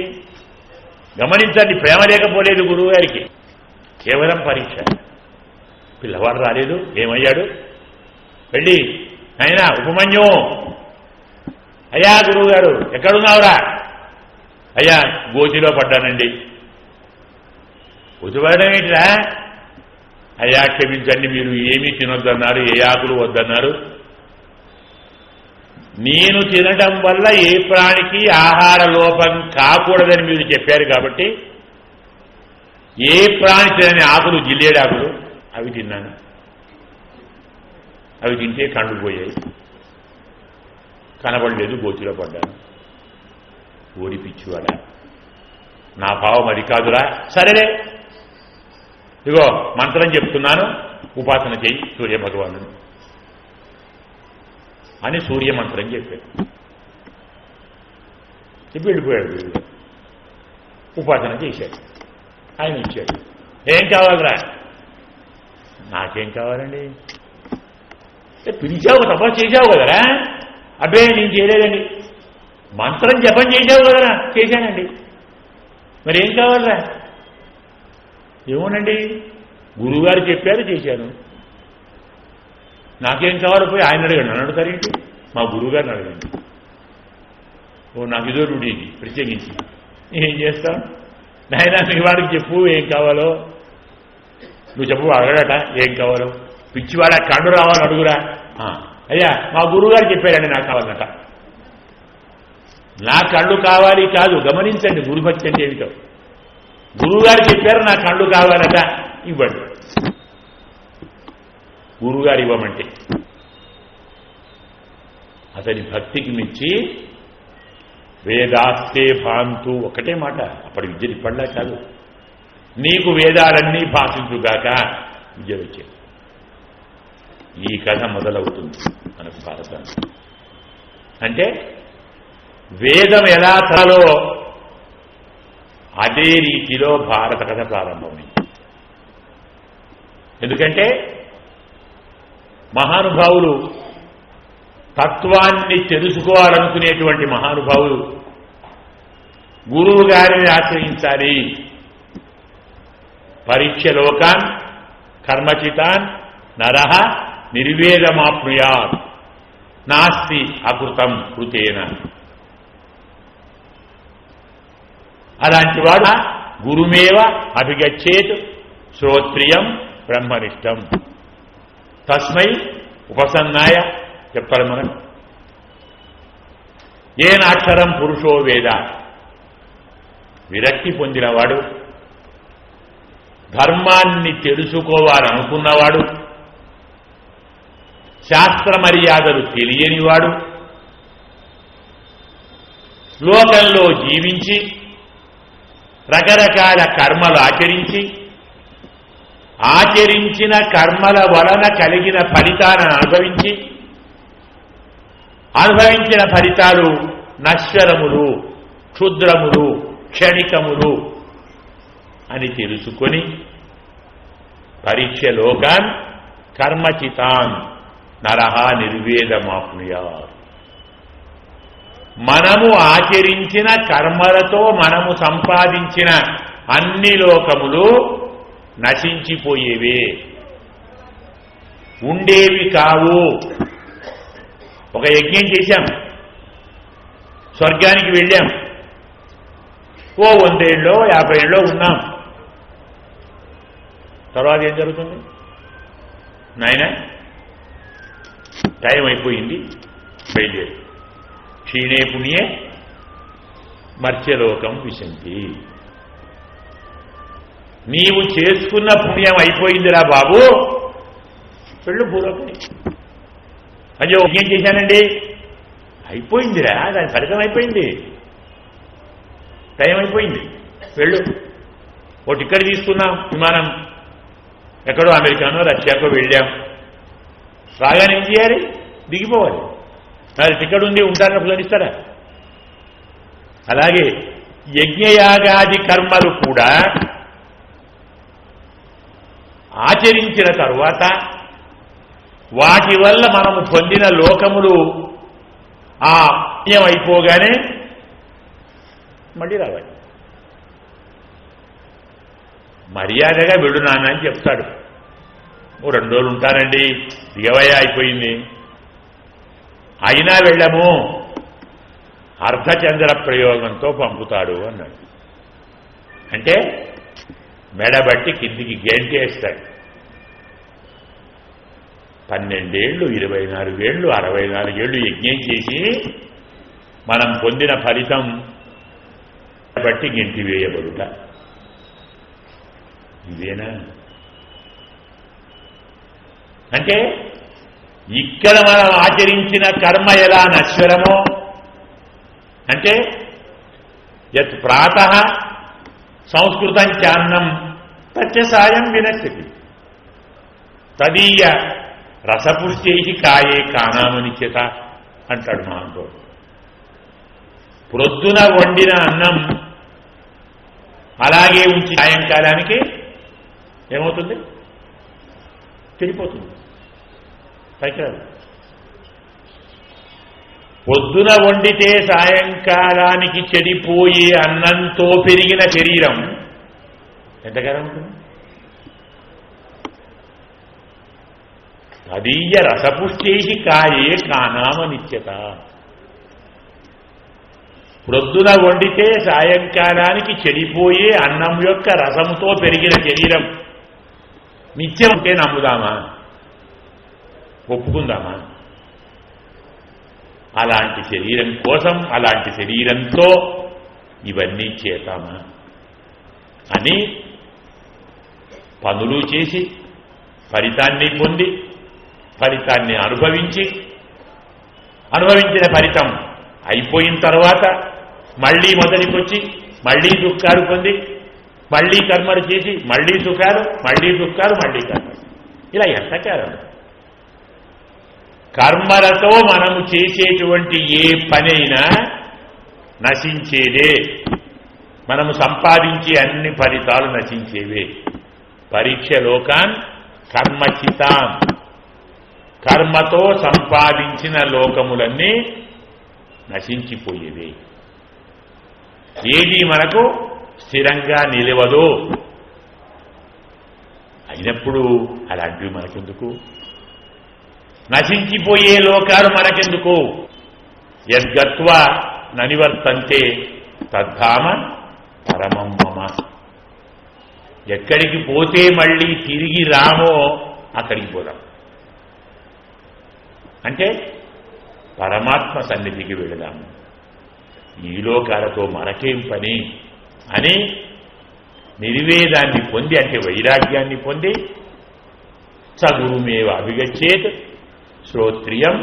A: గమనించండి, ప్రేమ లేకపోలేదు గురువు గారికి, కేవలం పరీక్ష. పిల్లవాడు రాలేదు, ఏమయ్యాడు? వెళ్ళి అయినా ఉపమన్యు, అయ్యా గురువు గారు ఎక్కడున్నావురా? అయ్యా గోతిలో పడ్డానండి. గోతిపడడం ఏంటిరా? అయ్యా క్షమించండి, మీరు ఏమీ తినొద్దన్నారు, ఏ ఆకులు వద్దన్నారు. నేను తినడం వల్ల ఏ ప్రాణికి ఆహార లోపం కాకూడదని మీరు చెప్పారు కాబట్టి ఏ ప్రాణి తినని ఆకులు, జిల్లేడాకులు, అవి తిన్నాను. అవి తింటే కళ్ళు పోయాయి, కనబడలేదు, గోతిలో పడ్డాను. ఓడిపిచ్చివాడా, నా భావం అది కాదురా. సరేలే, ఇగో మంత్రం చెప్తున్నాను, ఉపాసన చేయి సూర్యభగవానుడు అని సూర్యమంత్రం చెప్పాడు. చెప్పి వెళ్ళిపోయాడు. ఉపాసన చేశాడు, ఆయన ఇచ్చాడు. ఏం కావాలరా? నాకేం కావాలండి? పిలిచావు, తపస్సు చేశావు కదరా? అబ్బే నేను చేయలేదండి. మంత్రం జపం చేశావు కదరా? చేశానండి. మరి ఏం కావాలరా? ఏమోనండి, గురువుగారు చెప్పారు, చేశాను. నాకేం కావాలి? పోయి ఆయన అడగండి, నన్ను అడుగుతారేంటి? మా గురువుగారిని అడగండి. ఓ నాకు ఇదో డ్యూటీ ప్రత్యేకించి. ఏం చేస్తావు నాయనా? మీ వాడికి చెప్పు ఏం కావాలో. నువ్వు చెప్పు, అడగడట ఏం కావాలో. పిచ్చివాడ కండు రావాలని అడుగురా. అయ్యా మా గురువుగారు చెప్పారండి నాకు కావాలన్నట. నా కళ్ళు కావాలి కాదు, గమనించండి గురుభక్తి అంటే ఏమిటో. గురువుగారు చెప్పారు నా కళ్ళు కావాలట, ఇవ్వండి. గురువుగారు ఇవ్వమంటే. అతని భక్తికి మెచ్చి వేదాస్తే భాంతు ఒకటే మాట. అప్పటి విద్య ఇప్పట్లా కాదు. నీకు వేదాలన్నీ భాషించుగాక విద్య వచ్చేది. ఈ కథ మొదలవుతుంది మనకు భారతాన్ని. అంటే వేదం ఎలా తరలో అదే రీతిలో భారత కథ ప్రారంభమైంది. ఎందుకంటే మహానుభావులు, తత్వాన్ని తెలుసుకోవాలనుకునేటువంటి మహానుభావులు గురువు గారిని ఆశ్రయించాలి. పరీక్ష లోకాన్ కర్మచితాన్ నరః నిర్వేదమాప్నుయాత్ నాస్తి అకృతం కృతేన. అలాంటి వాడు గురుమేవ అభిగచ్చేత్ శ్రోత్రియం బ్రహ్మనిష్టం తస్మై ఉపసన్నాయ చెప్పాలి మనం. ఏనాక్షరం పురుషో వేద. విరక్తి పొందినవాడు, ధర్మాన్ని తెలుసుకోవాలనుకున్నవాడు, శాస్త్ర మర్యాదలు తెలియనివాడు, లోకంలో జీవించి రకరకాల కర్మలు ఆచరించి ఆచరించిన కర్మల వలన కలిగిన ఫలితాలను అనుభవించిన ఫలితాలు నశ్వరములు, క్షుద్రములు, క్షణికములు అని తెలుసుకొని పరీక్ష లోకాన్ కర్మచితాన్ నరః నిర్వేదమాప్నుయాత్. మనము ఆచరించిన కర్మలతో మనము సంపాదించిన అన్ని లోకములు నశించిపోయేవే, ఉండేవి కావు. ఒక యజ్ఞం చేశాం, స్వర్గానికి వెళ్ళాం, ఓ 100 ఏళ్ళో 50 ఏళ్ళో ఉన్నాం. తర్వాత ఏం జరుగుతుంది? నాయన టైం అయిపోయింది, బయలుదేరి. క్షీణే పుణ్యే మర్త్యలోకం విశంతి. నీవు చేసుకున్న పుణ్యం అయిపోయిందిరా బాబు, వెళ్ళు భూలోకం. అయ్యో ఏం చేశానండి, అయిపోయిందిరా, దాని ఫలితం అయిపోయింది, టైం అయిపోయింది, వెళ్ళు. ఓ టికెట్ తీసుకున్నాం, విమానం ఎక్కడో అమెరికానో రష్యాకో వెళ్ళాం. రాగానే ఏం చేయాలి? దిగిపోవాలి. అది టికెట్ ఉంది, ఉంటారని ఫలిస్తారా? అలాగే యజ్ఞయాగాది కర్మలు కూడా ఆచరించిన తరువాత వాటి వల్ల మనము పొందిన లోకములు ఆ పుణ్యం అయిపోగానే మళ్ళీ రావాలి. మర్యాదగా వెళ్ళు నాన్న అని చెప్తాడు. ఓ 2 రోజులు ఉంటానండి, దిగవయ్యా అయిపోయింది. అయినా వెళ్ళము, అర్ధచంద్ర ప్రయోగంతో పంపుతాడు అన్నాడు. అంటే మెడబట్టి కిందికి గెంటేస్తాడు. 12 ఏళ్ళు 24 ఏళ్ళు 64 ఏళ్ళు యజ్ఞం చేసి మనం పొందిన ఫలితం బట్టి గెంటి వేయబడుట. ఇదేనా? అంటే ఇక్కడ మనం ఆచరించిన కర్మ ఎలా నశ్వరమో, అంటే యత్ ప్రాతః సంస్కృతం చాన్నం తచ్చసాయం వినశ్యతి తదీయ రసపుష్టి కాయే కానామనిచ్యత అంటాడు మహానుభావుడు. ప్రొద్దున వండిన అన్నం అలాగే ఉంచి సాయంకాలానికి ఏమవుతుంది? చెడిపోతుంది, పైకిరాదు. పొద్దున వండితే సాయంకాలానికి చెడిపోయే అన్నంతో పెరిగిన శరీరం ఎంతకాలం ఉంటుంది? తదీయ రసపుష్టి కాయే కానామనిత్యత. ప్రొద్దున వండితే సాయంకాలానికి చెడిపోయే అన్నం యొక్క రసముతో పెరిగిన శరీరం నిత్యం ఉంటే నమ్ముదామా? ఒప్పుకుందామా? అలాంటి శరీరం కోసం, అలాంటి శరీరంతో ఇవన్నీ చేతామా అని పనులు చేసి ఫలితాన్ని పొంది ఫలితాన్ని అనుభవించిన ఫలితం అయిపోయిన తర్వాత మళ్లీ మొదటికొచ్చి మళ్లీ దుఃఖాలు పొంది మళ్లీ కర్మలు చేసి మళ్లీ సుఖాలు మళ్లీ దుఃఖాలు మళ్లీ కర్మలు, ఇలా ఎంతకాలం? కర్మలతో మనము చేసేటువంటి ఏ పనైనా నశించేదే. మనము సంపాదించే అన్ని ఫలితాలు నశించేవే. పరీక్ష లోకాన్ కర్మచితాన్, కర్మతో సంపాదించిన లోకములన్నీ నశించిపోయేవే. ఏది మనకు స్థిరంగా నిలవదు. అయినప్పుడు అలాంటివి మనకెందుకు? నశించిపోయే లోకాలు మనకెందుకు? యద్గత్వా ననివర్తంతే తద్ధామ పరమం మమ. ఎక్కడికి పోతే మళ్ళీ తిరిగి రామో అక్కడికి పోదాం. అంటే పరమాత్మ సన్నిధికి వెళదాము. ఈ లోకాలతో మనకేం పని అని నిర్వేదాన్ని పొంది, అంటే వైరాగ్యాన్ని పొంది, సగురుమేవ అభిగచ్చేత్ శ్రోత్రియం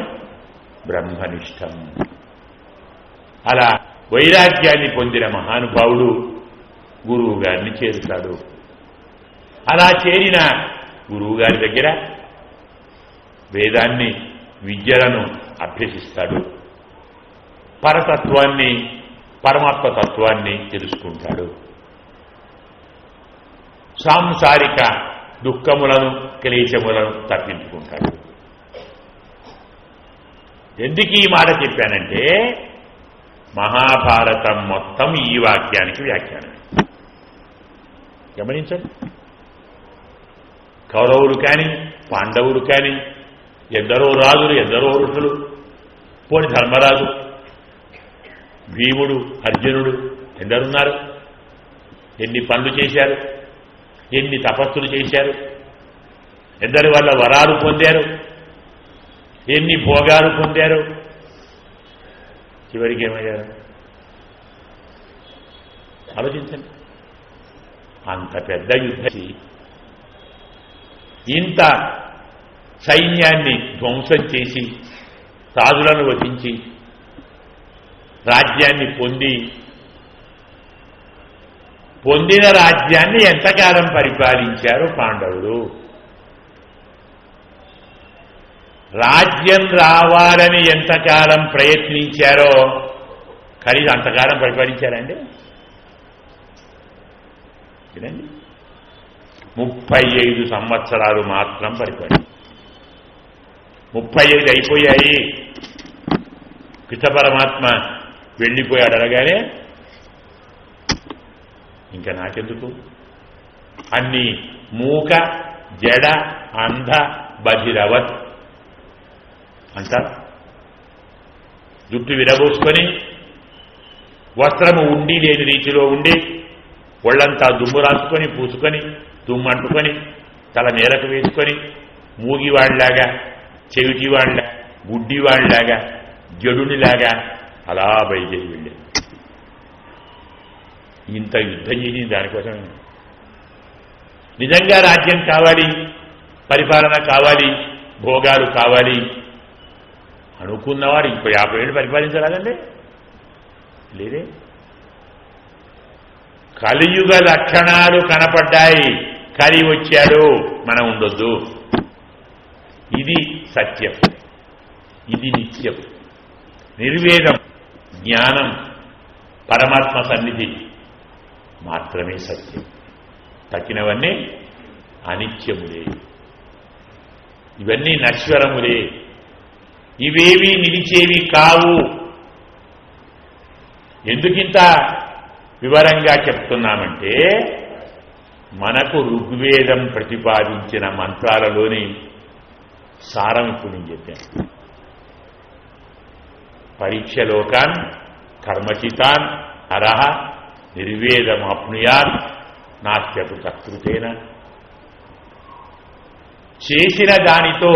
A: బ్రహ్మనిష్టం. అలా వైరాగ్యాన్ని పొందిన మహానుభావుడు గురువు గారిని చేరుతాడు. అలా చేరిన గురువు గారి దగ్గర వేదాన్ని విద్యలను అభ్యసిస్తాడు. పరతత్వాన్ని పరమాత్మతత్వాన్ని తెలుసుకుంటాడు. సాంసారిక దుఃఖములను క్లేశములను తప్పించుకుంటాడు. ఎందుకు ఈ మాట చెప్పానంటే మహాభారతం మొత్తం ఈ వాక్యానికి వ్యాఖ్యానం. గమనించండి. కౌరవులు కానీ పాండవులు కానీ ఎందరో రాజులు, ఎందరో ఋషులు, పోని ధర్మరాజు, భీముడు, అర్జునుడు ఎందరున్నారు? ఎన్ని పనులు చేశారు, ఎన్ని తపస్సులు చేశారు, ఎందరి వల్ల వరాలు పొందారు, ఎన్ని భోగాలు పొందారు, చివరికి ఏమయ్యారు? ఆలోచించండి. అంత పెద్ద యుద్ధం, ఇంత సైన్యాన్ని ధ్వంసం చేసి రాజులను వధించి రాజ్యాన్ని పొందిన రాజ్యాన్ని ఎంతకాలం పరిపాలించారు పాండవులు? రాజ్యం రావాలని ఎంతకాలం ప్రయత్నించారో ఖరీదు అంతకాలం పరిపాలించారండి. వినండి, 35 సంవత్సరాలు మాత్రం పరిపాలించారు. 35 అయిపోయాయి. కృష్ణ పరమాత్మ వెళ్ళిపోయాడు అనగానే ఇంకా నాకెందుకు? అన్ని మూక జడ అంధ బధిరవత్ అంటారు. జుట్టు విరబోసుకొని వస్త్రము ఉండి లేని రీతిలో ఉండి ఒళ్లంతా దుమ్ము రాసుకొని పూసుకొని దుమ్ము అంటుకొని తల నేలకు వేసుకొని మూగివాళ్లాగా చెవిటివాళ్లా గుడ్డివాళ్లాగా జడునిలాగా అలా బయలుదేరి వెళ్ళారు. ఇంత యుద్ధం చేసి దానికోసం నిజంగా రాజ్యం కావాలి, పరిపాలన కావాలి, భోగాలు కావాలి అనుకున్నవాడు ఇప్పుడు 50 ఏళ్ళు పరిపాలించరాదండి? లేదే. కలియుగ లక్షణాలు కనపడ్డాయి. కలి వచ్చాడు, మనం ఉండొద్దు. ఇది సత్యం, ఇది నిత్యం. నిర్వేదం, జ్ఞానం, పరమాత్మ సన్నిధి మాత్రమే సత్యం. తక్కినవన్నీ అనిత్యములే, ఇవన్నీ నశ్వరములే, ఇవేవి నిలిచేవి కావు. ఎందుకింత వివరంగా చెప్తున్నామంటే మనకు ఋగ్వేదం ప్రతిపాదించిన మంత్రాలలోని సారం ఇప్పుడు నేను చెప్పాను. పరీక్షలోకాన్ కర్మచితాన్ అరహ నిర్వేదమాప్నుయాత్ నాస్త్యపు తత్కృతేన. చేసిన దానితో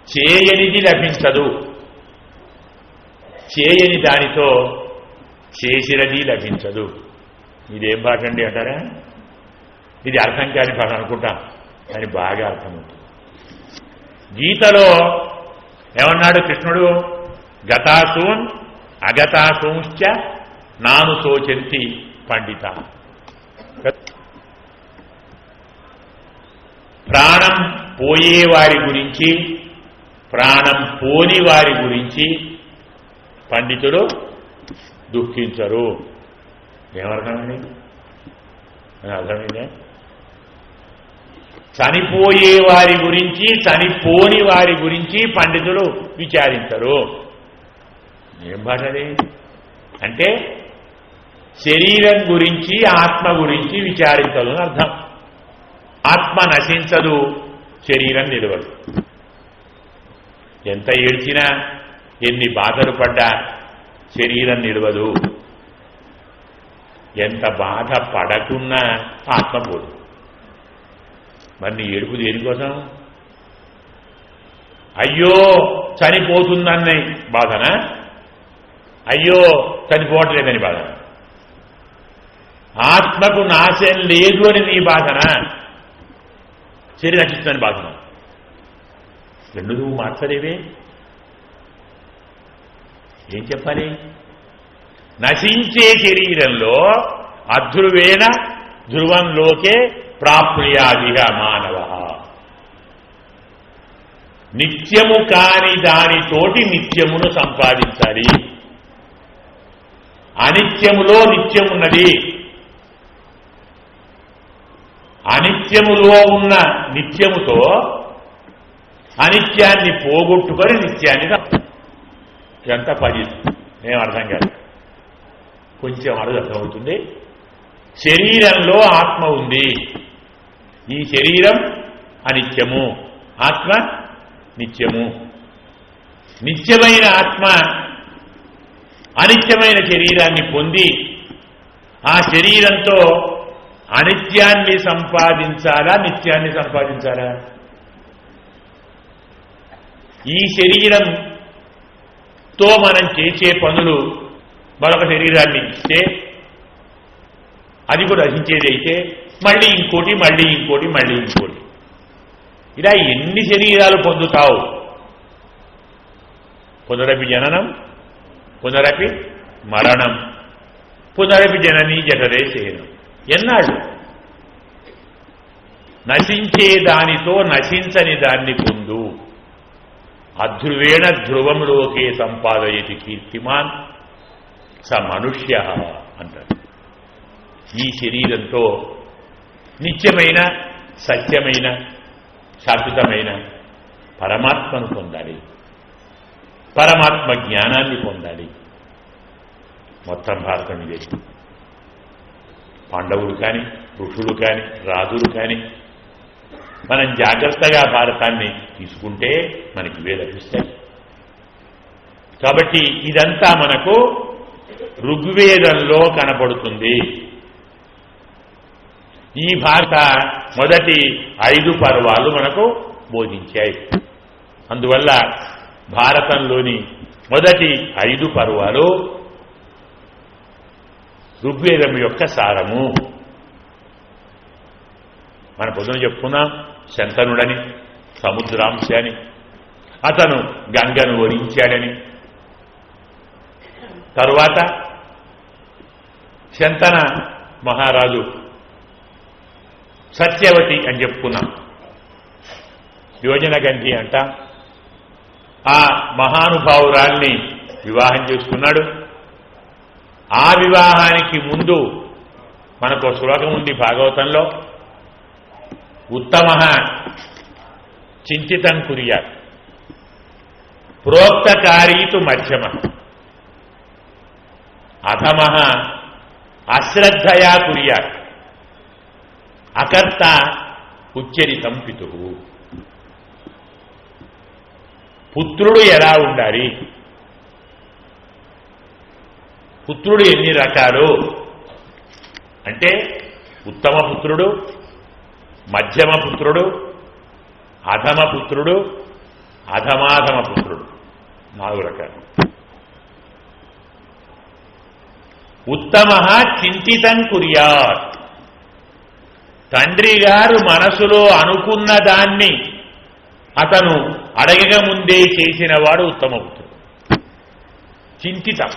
A: చేయనిది లభించదు, చేయని దానితో చేసినది లభించదు. ఇదేం పాట అండి అంటారా? ఇది అర్థం కాని పాట అనుకుంటాం, కానీ బాగా అర్థమవుతుంది. గీతలో ఏమన్నాడు కృష్ణుడు? గతాసూన్ అగతాసూంశ్చ నాను శోచంతి పండిత. ప్రాణం పోయే వారి గురించి, ప్రాణం పోని వారి గురించి పండితులు దుఃఖించరు. ఏమర్థమండి? అర్థమైందే? చనిపోయే వారి గురించి, చనిపోని వారి గురించి పండితులు విచారించరు. ఏం భాషది అంటే శరీరం గురించి, ఆత్మ గురించి విచారించదు అని అర్థం. ఆత్మ నశించదు, శరీరం నిలవదు. ఎంత ఏడ్చినా, ఎన్ని బాధలు పడ్డా శరీరం నిలవదు. ఎంత బాధ పడకున్నా ఆత్మ పోదు. మరి నీ ఏడుపు దేనికోసం? అయ్యో చనిపోతుందన్న బాధనా? అయ్యో చనిపోవట్లేదని బాధ? ఆత్మకు నాశం లేదు అని నీ బాధనా? శరీరం నశిస్తుందని బాధనా? రెండు నువ్వు మార్చలేవే. ఏం చెప్పాలి? నశించే శరీరంలో అధ్రువేణ ధ్రువంలోకే ప్రాప్నుయాదిగా మానవ. నిత్యము కాని దానితోటి నిత్యమును సంపాదించాలి. అనిత్యములో నిత్యమున్నది. అనిత్యములో ఉన్న నిత్యముతో అనిత్యాన్ని పోగొట్టుకొని నిత్యాన్ని ఎంత పది ఏం అర్థం కాదు. కొంచెం అర్థమవుతుంది. శరీరంలో ఆత్మ ఉంది. ఈ శరీరం అనిత్యము, ఆత్మ నిత్యము. నిత్యమైన ఆత్మ అనిత్యమైన శరీరాన్ని పొంది ఆ శరీరంతో అనిత్యాన్ని సంపాదించాలా, నిత్యాన్ని సంపాదించాలా? ఈ శరీరంతో మనం చేసే పనులు మరొక శరీరాన్ని ఇస్తే అది కూడా నశించేది అయితే మళ్ళీ ఇంకోటి, మళ్ళీ ఇంకోటి, మళ్ళీ ఇంకోటి, ఇలా ఎన్ని శరీరాలు పొందుతావు? పునరపి జననం, పునరపి మరణం, పునరపి జననీ జఠరే శయనం. ఎన్నాళ్ళు? నశించే దానితో నశించని దాన్ని పొందు. అధ్రువేణ ధ్రువంలోకే సంపాదయతి కీర్తిమాన్ స మనుష్య అంటారు. ఈ శరీరంతో నిత్యమైన, సత్యమైన, శాశ్వతమైన పరమాత్మను పొందాలి. పరమాత్మ జ్ఞానాన్ని పొందాలి. మొత్తం భారతం ఇదే. పాండవులు కానీ, ఋషులు కానీ, రాజులు కానీ మనం జాగ్రత్తగా భారతాన్ని తీసుకుంటే మనకి ఇవే లభిస్తాయి. కాబట్టి ఇదంతా మనకు ఋగ్వేదంలో కనపడుతుంది. ఈ భారత మొదటి 5 పర్వాలు మనకు బోధించాయి. అందువల్ల భారతంలోని మొదటి 5 పర్వాలు ఋగ్వేదం యొక్క సారము. మన పొద్దున చెప్పుకున్నాం, శంతనుడని, సముద్రాంశ అని, అతను గంగను వరించాడని, తరువాత శంతన మహారాజు సత్యవతి అని చెప్పుకున్నాం. యోజన గంధి అంట. ఆ మహానుభావురాల్ని వివాహం చేసుకున్నాడు. ఆ వివాహానికి ముందు మనకు శ్లోకం ఉంది భాగవతంలో, ఉత్తమ చింతితం కుర్యాత్ ప్రోక్తకారీతు మధ్యమ అధమ అశ్రద్ధయా కుర్యాత్ అకర్త ఉచ్చరితం పితు. పుత్రుడు ఎలా ఉండాలి? పుత్రుడు ఎన్ని రకాలు అంటే ఉత్తమ పుత్రుడు, మధ్యమ పుత్రుడు, అధమ పుత్రుడు, అధమాధమ పుత్రుడు, 4 రకాలు. ఉత్తమ చింతితం కుర్యాత్, తండ్రి గారు మనసులో అనుకున్న దాన్ని అతను అడగక ముందే చేసినవాడు ఉత్తమపుత్రుడు. చింతితం.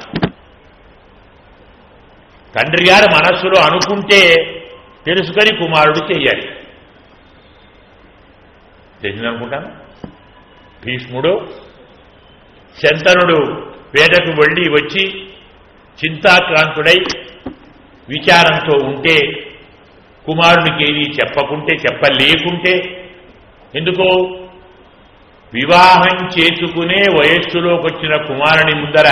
A: తండ్రి గారు మనస్సులో అనుకుంటే తెలుసుకొని కుమారుడు చెయ్యాలి. తెలిసిందనుకుంటాను. భీష్ముడు శంతనుడు వేటకు వెళ్ళి వచ్చి చింతాక్రాంతుడై విచారంతో ఉంటే కుమారునికి ఏది చెప్పలేకుంటే ఎందుకో వివాహం చేసుకునే వయస్సులోకి వచ్చిన కుమారుని ముందర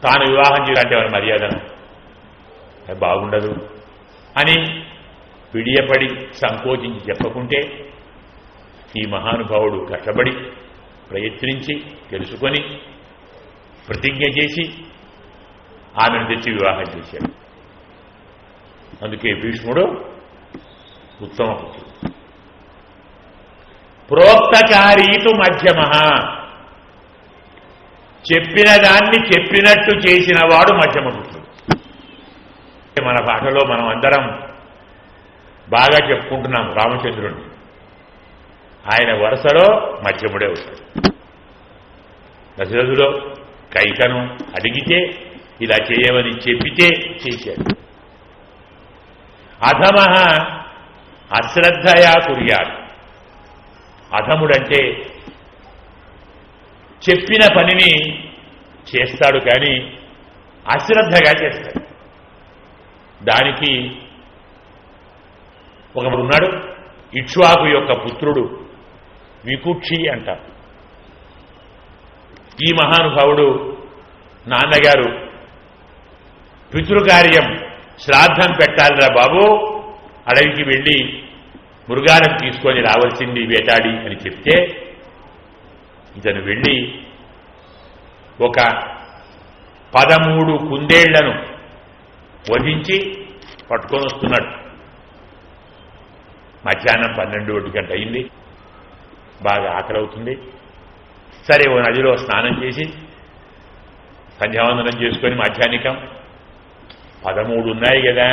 A: తాను వివాహం చేయాలంటే వారి మర్యాదను బాగుండదు అని విడియపడి సంకోచించి చెప్పకుంటే ఈ మహానుభావుడు కష్టపడి ప్రయత్నించి తెలుసుకొని ప్రతిజ్ఞ చేసి ఆమెను తెచ్చి వివాహం చేశాడు. అందుకే భీష్ముడు ఉత్తమ పుత్రుడు. ప్రోక్తకారీతు మధ్యమ, చెప్పిన దాన్ని చెప్పినట్టు చేసిన వాడు మధ్యమ పుత్రుడు. మన భాషలో మనం అందరం బాగా చెప్పుకుంటున్నాం రామచంద్రుడిని. ఆయన వరుసలో మధ్యముడే అవుతాడు. దశరథులో కైకను అడిగితే ఇలా చేయమని చెప్పితే చేశాడు. అధమ అశ్రద్ధయా కుర్యాడు. అధముడంటే చెప్పిన పనిని చేస్తాడు కానీ అశ్రద్ధగా చేస్తాడు. దానికి ఒకడున్నాడు, ఇక్ష్వాకు యొక్క పుత్రుడు వికుక్షి అంటారు. ఈ మహానుభావుడు నాన్నగారు పితృకార్యం శ్రాద్ధం పెట్టాలిరా బాబు, అడవికి వెళ్ళి మృగాలను తీసుకొని రావాల్సింది వేటాడి అని చెప్తే ఇతను వెళ్ళి ఒక 13 కుందేళ్లను వధించి పట్టుకొని వస్తున్నాడు. మధ్యాహ్నం 12 గంట అయింది. బాగా ఆకలి అవుతుంది. సరే ఓ నదిలో స్నానం చేసి సంధ్యావందనం చేసుకొని మధ్యాహ్నికం 13 ఉన్నాయి కదా,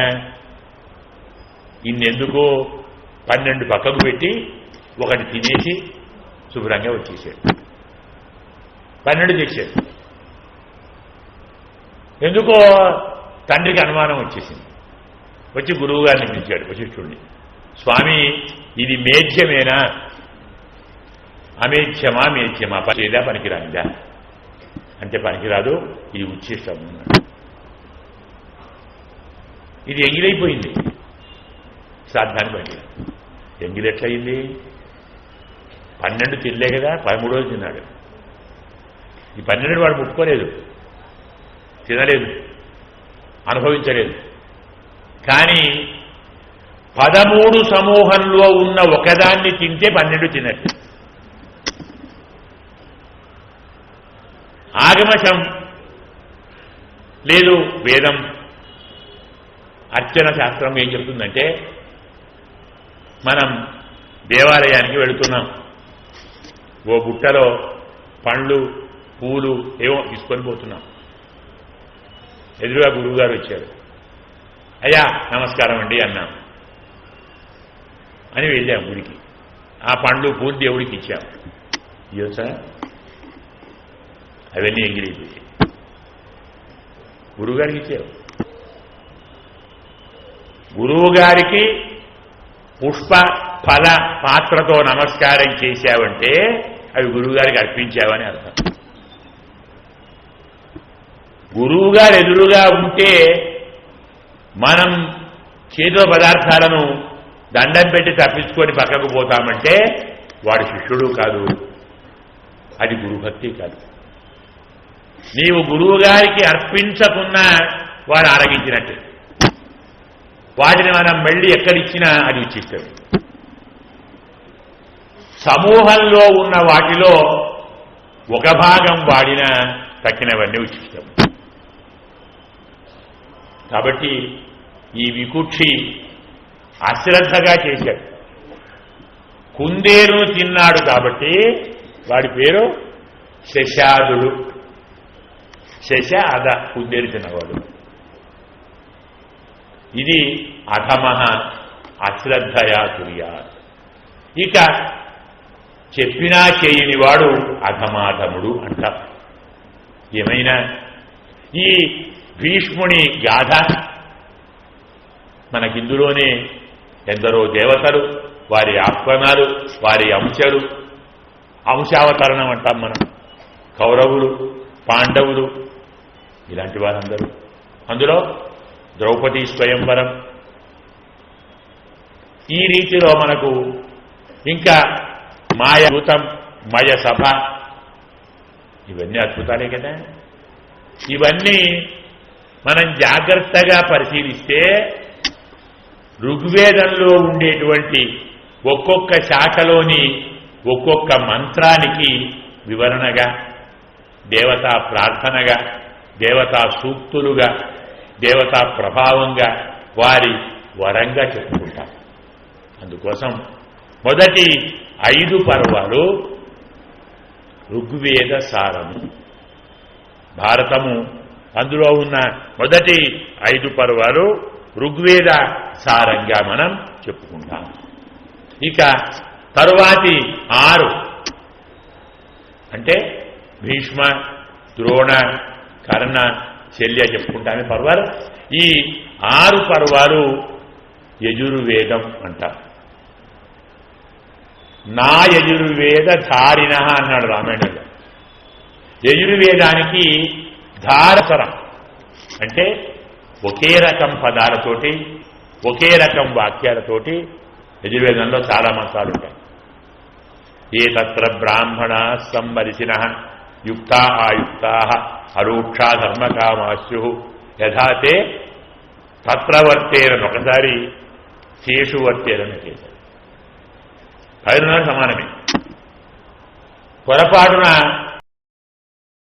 A: ఇన్నెందుకో 12 పక్కకు పెట్టి ఒకటి తినేసి శుభ్రంగా వచ్చేసాడు. 12 చేశాడు. ఎందుకో తండ్రికి అనుమానం వచ్చేసింది. వచ్చి గురువు గారిని పిలిచాడు వశిష్ఠుడిని. స్వామి, ఇది మేధ్యమేనా, అమేధ్యమా మేధ్యమా, పనిచేదా పనికిరానిదా అంటే పనికిరాదు, ఇది ఉచ్ఛిష్టం. ఇది ఎంగిలైపోయింది, శ్రాద్ధాన్ని పనికిరాదు. ఎంగిలెట్లయింది? 12 తినలే కదా, 13 తిన్నాడు. ఈ 12 వాడు ముట్టుకోలేదు, తినలేదు, అనుభవించలేదు. కానీ 13 సమూహంలో ఉన్న ఒకదాన్ని తింటే 12 తినట్టు. ఆగమశం లేదు, వేదం అర్చన శాస్త్రం ఏం చెప్తుందంటే, మనం దేవాలయానికి వెళుతున్నాం, ఓ బుట్టలో పండ్లు పూలు ఏవో తీసుకొని పోతున్నాం. ఎదురుగా గురువు గారు వచ్చారు. అయ్యా నమస్కారం అండి అన్నాం అని వెళ్ళాం గుడికి. ఆ పండ్లు పూలు దేవుడికి ఇచ్చాం. ఇవ్వచ్చా? అవన్నీ ఎంగిలిపోయాయి. గురువుగారికి ఇచ్చావు. గురువుగారికి పుష్ప ఫల పాత్రతో నమస్కారం చేశావంటే అవి గురువుగారికి అర్పించావని అర్థం. గురువుగారు ఎదురుగా ఉంటే మనం చేతిలో పదార్థాలను దండం పెట్టి తప్పించుకొని పక్కకు పోతామంటే వాడు శిష్యుడు కాదు, అది గురుభక్తి కాదు. నీవు గురువుగారికి అర్పించకున్నా వాడు ఆరగించినట్టే. వాటిని మనం మళ్ళీ ఎక్కడిచ్చినా అది ఉచితం. సమూహంలో ఉన్న వాటిలో ఒక భాగం వాడినా తక్కినవన్నీ ఉచితం. కాబట్టి ఈ వికుక్షి అశ్రద్ధగా చేశాడు. కుందేలును తిన్నాడు కాబట్టి వాడి పేరు శశాదుడు. శశ అద, కుందేలు తిన్నవాడు. ఇది అధమ అశ్రద్ధయా కుర్యాత్. ఇక చెప్పినా చేయనివాడు అధమాధముడు అంటారు. ఏమైనా ఈ భీష్ముని గాథ మనకిందులోనే ఎందరో దేవతలు, వారి ఆహ్వానాలు, వారి అంశావతరణం అంటాం మనం. కౌరవులు, పాండవులు, ఇలాంటి వారందరూ. అందులో ద్రౌపదీ స్వయంవరం. ఈ రీతిలో మనకు ఇంకా మాయాభూతం, మయ సభ, ఇవన్నీ అద్భుతాలే కదా. ఇవన్నీ మనం జాగ్రత్తగా పరిశీలిస్తే ఋగ్వేదంలో ఉండేటువంటి ఒక్కొక్క శాఖలోని ఒక్కొక్క మంత్రానికి వివరణగా, దేవతా ప్రార్థనగా, దేవతా సూక్తులుగా, దేవతా ప్రభావంగా, వారి వరంగా చెప్పుకుంటారు. అందుకోసం మొదటి 5 పర్వాలు ఋగ్వేద సారము. భారతము అందులో ఉన్న మొదటి 5 పర్వాలు ఋగ్వేద సారంగా మనం చెప్పుకుంటాం. ఇక తరువాతి 6 అంటే భీష్మ, ద్రోణ, కర్ణ, శల్య చెప్పుకుంటామే పర్వాలు. ఈ 6 పర్వాలు యజుర్వేదం అంటారు. నా యజుర్వేద ధారిణ అన్నాడు రామాయణంలో. యజుర్వేదానికి ధారసరం అంటే ఒకే రకం పదాలతోటి, ఒకే రకం వాక్యాలతోటి యజుర్వేదంలో చాలా మంత్రాలు ఉంటాయి. ఏ తత్ర బ్రాహ్మణా సంవరిసిన యుక్తా ఆయుక్తా అరూక్షా ధర్మకామాశ్యు యథాతే తత్ర వర్తేరని ఒకసారి, శేషు వర్తేరని చేశారు. 5 సమానమే. పొరపాటున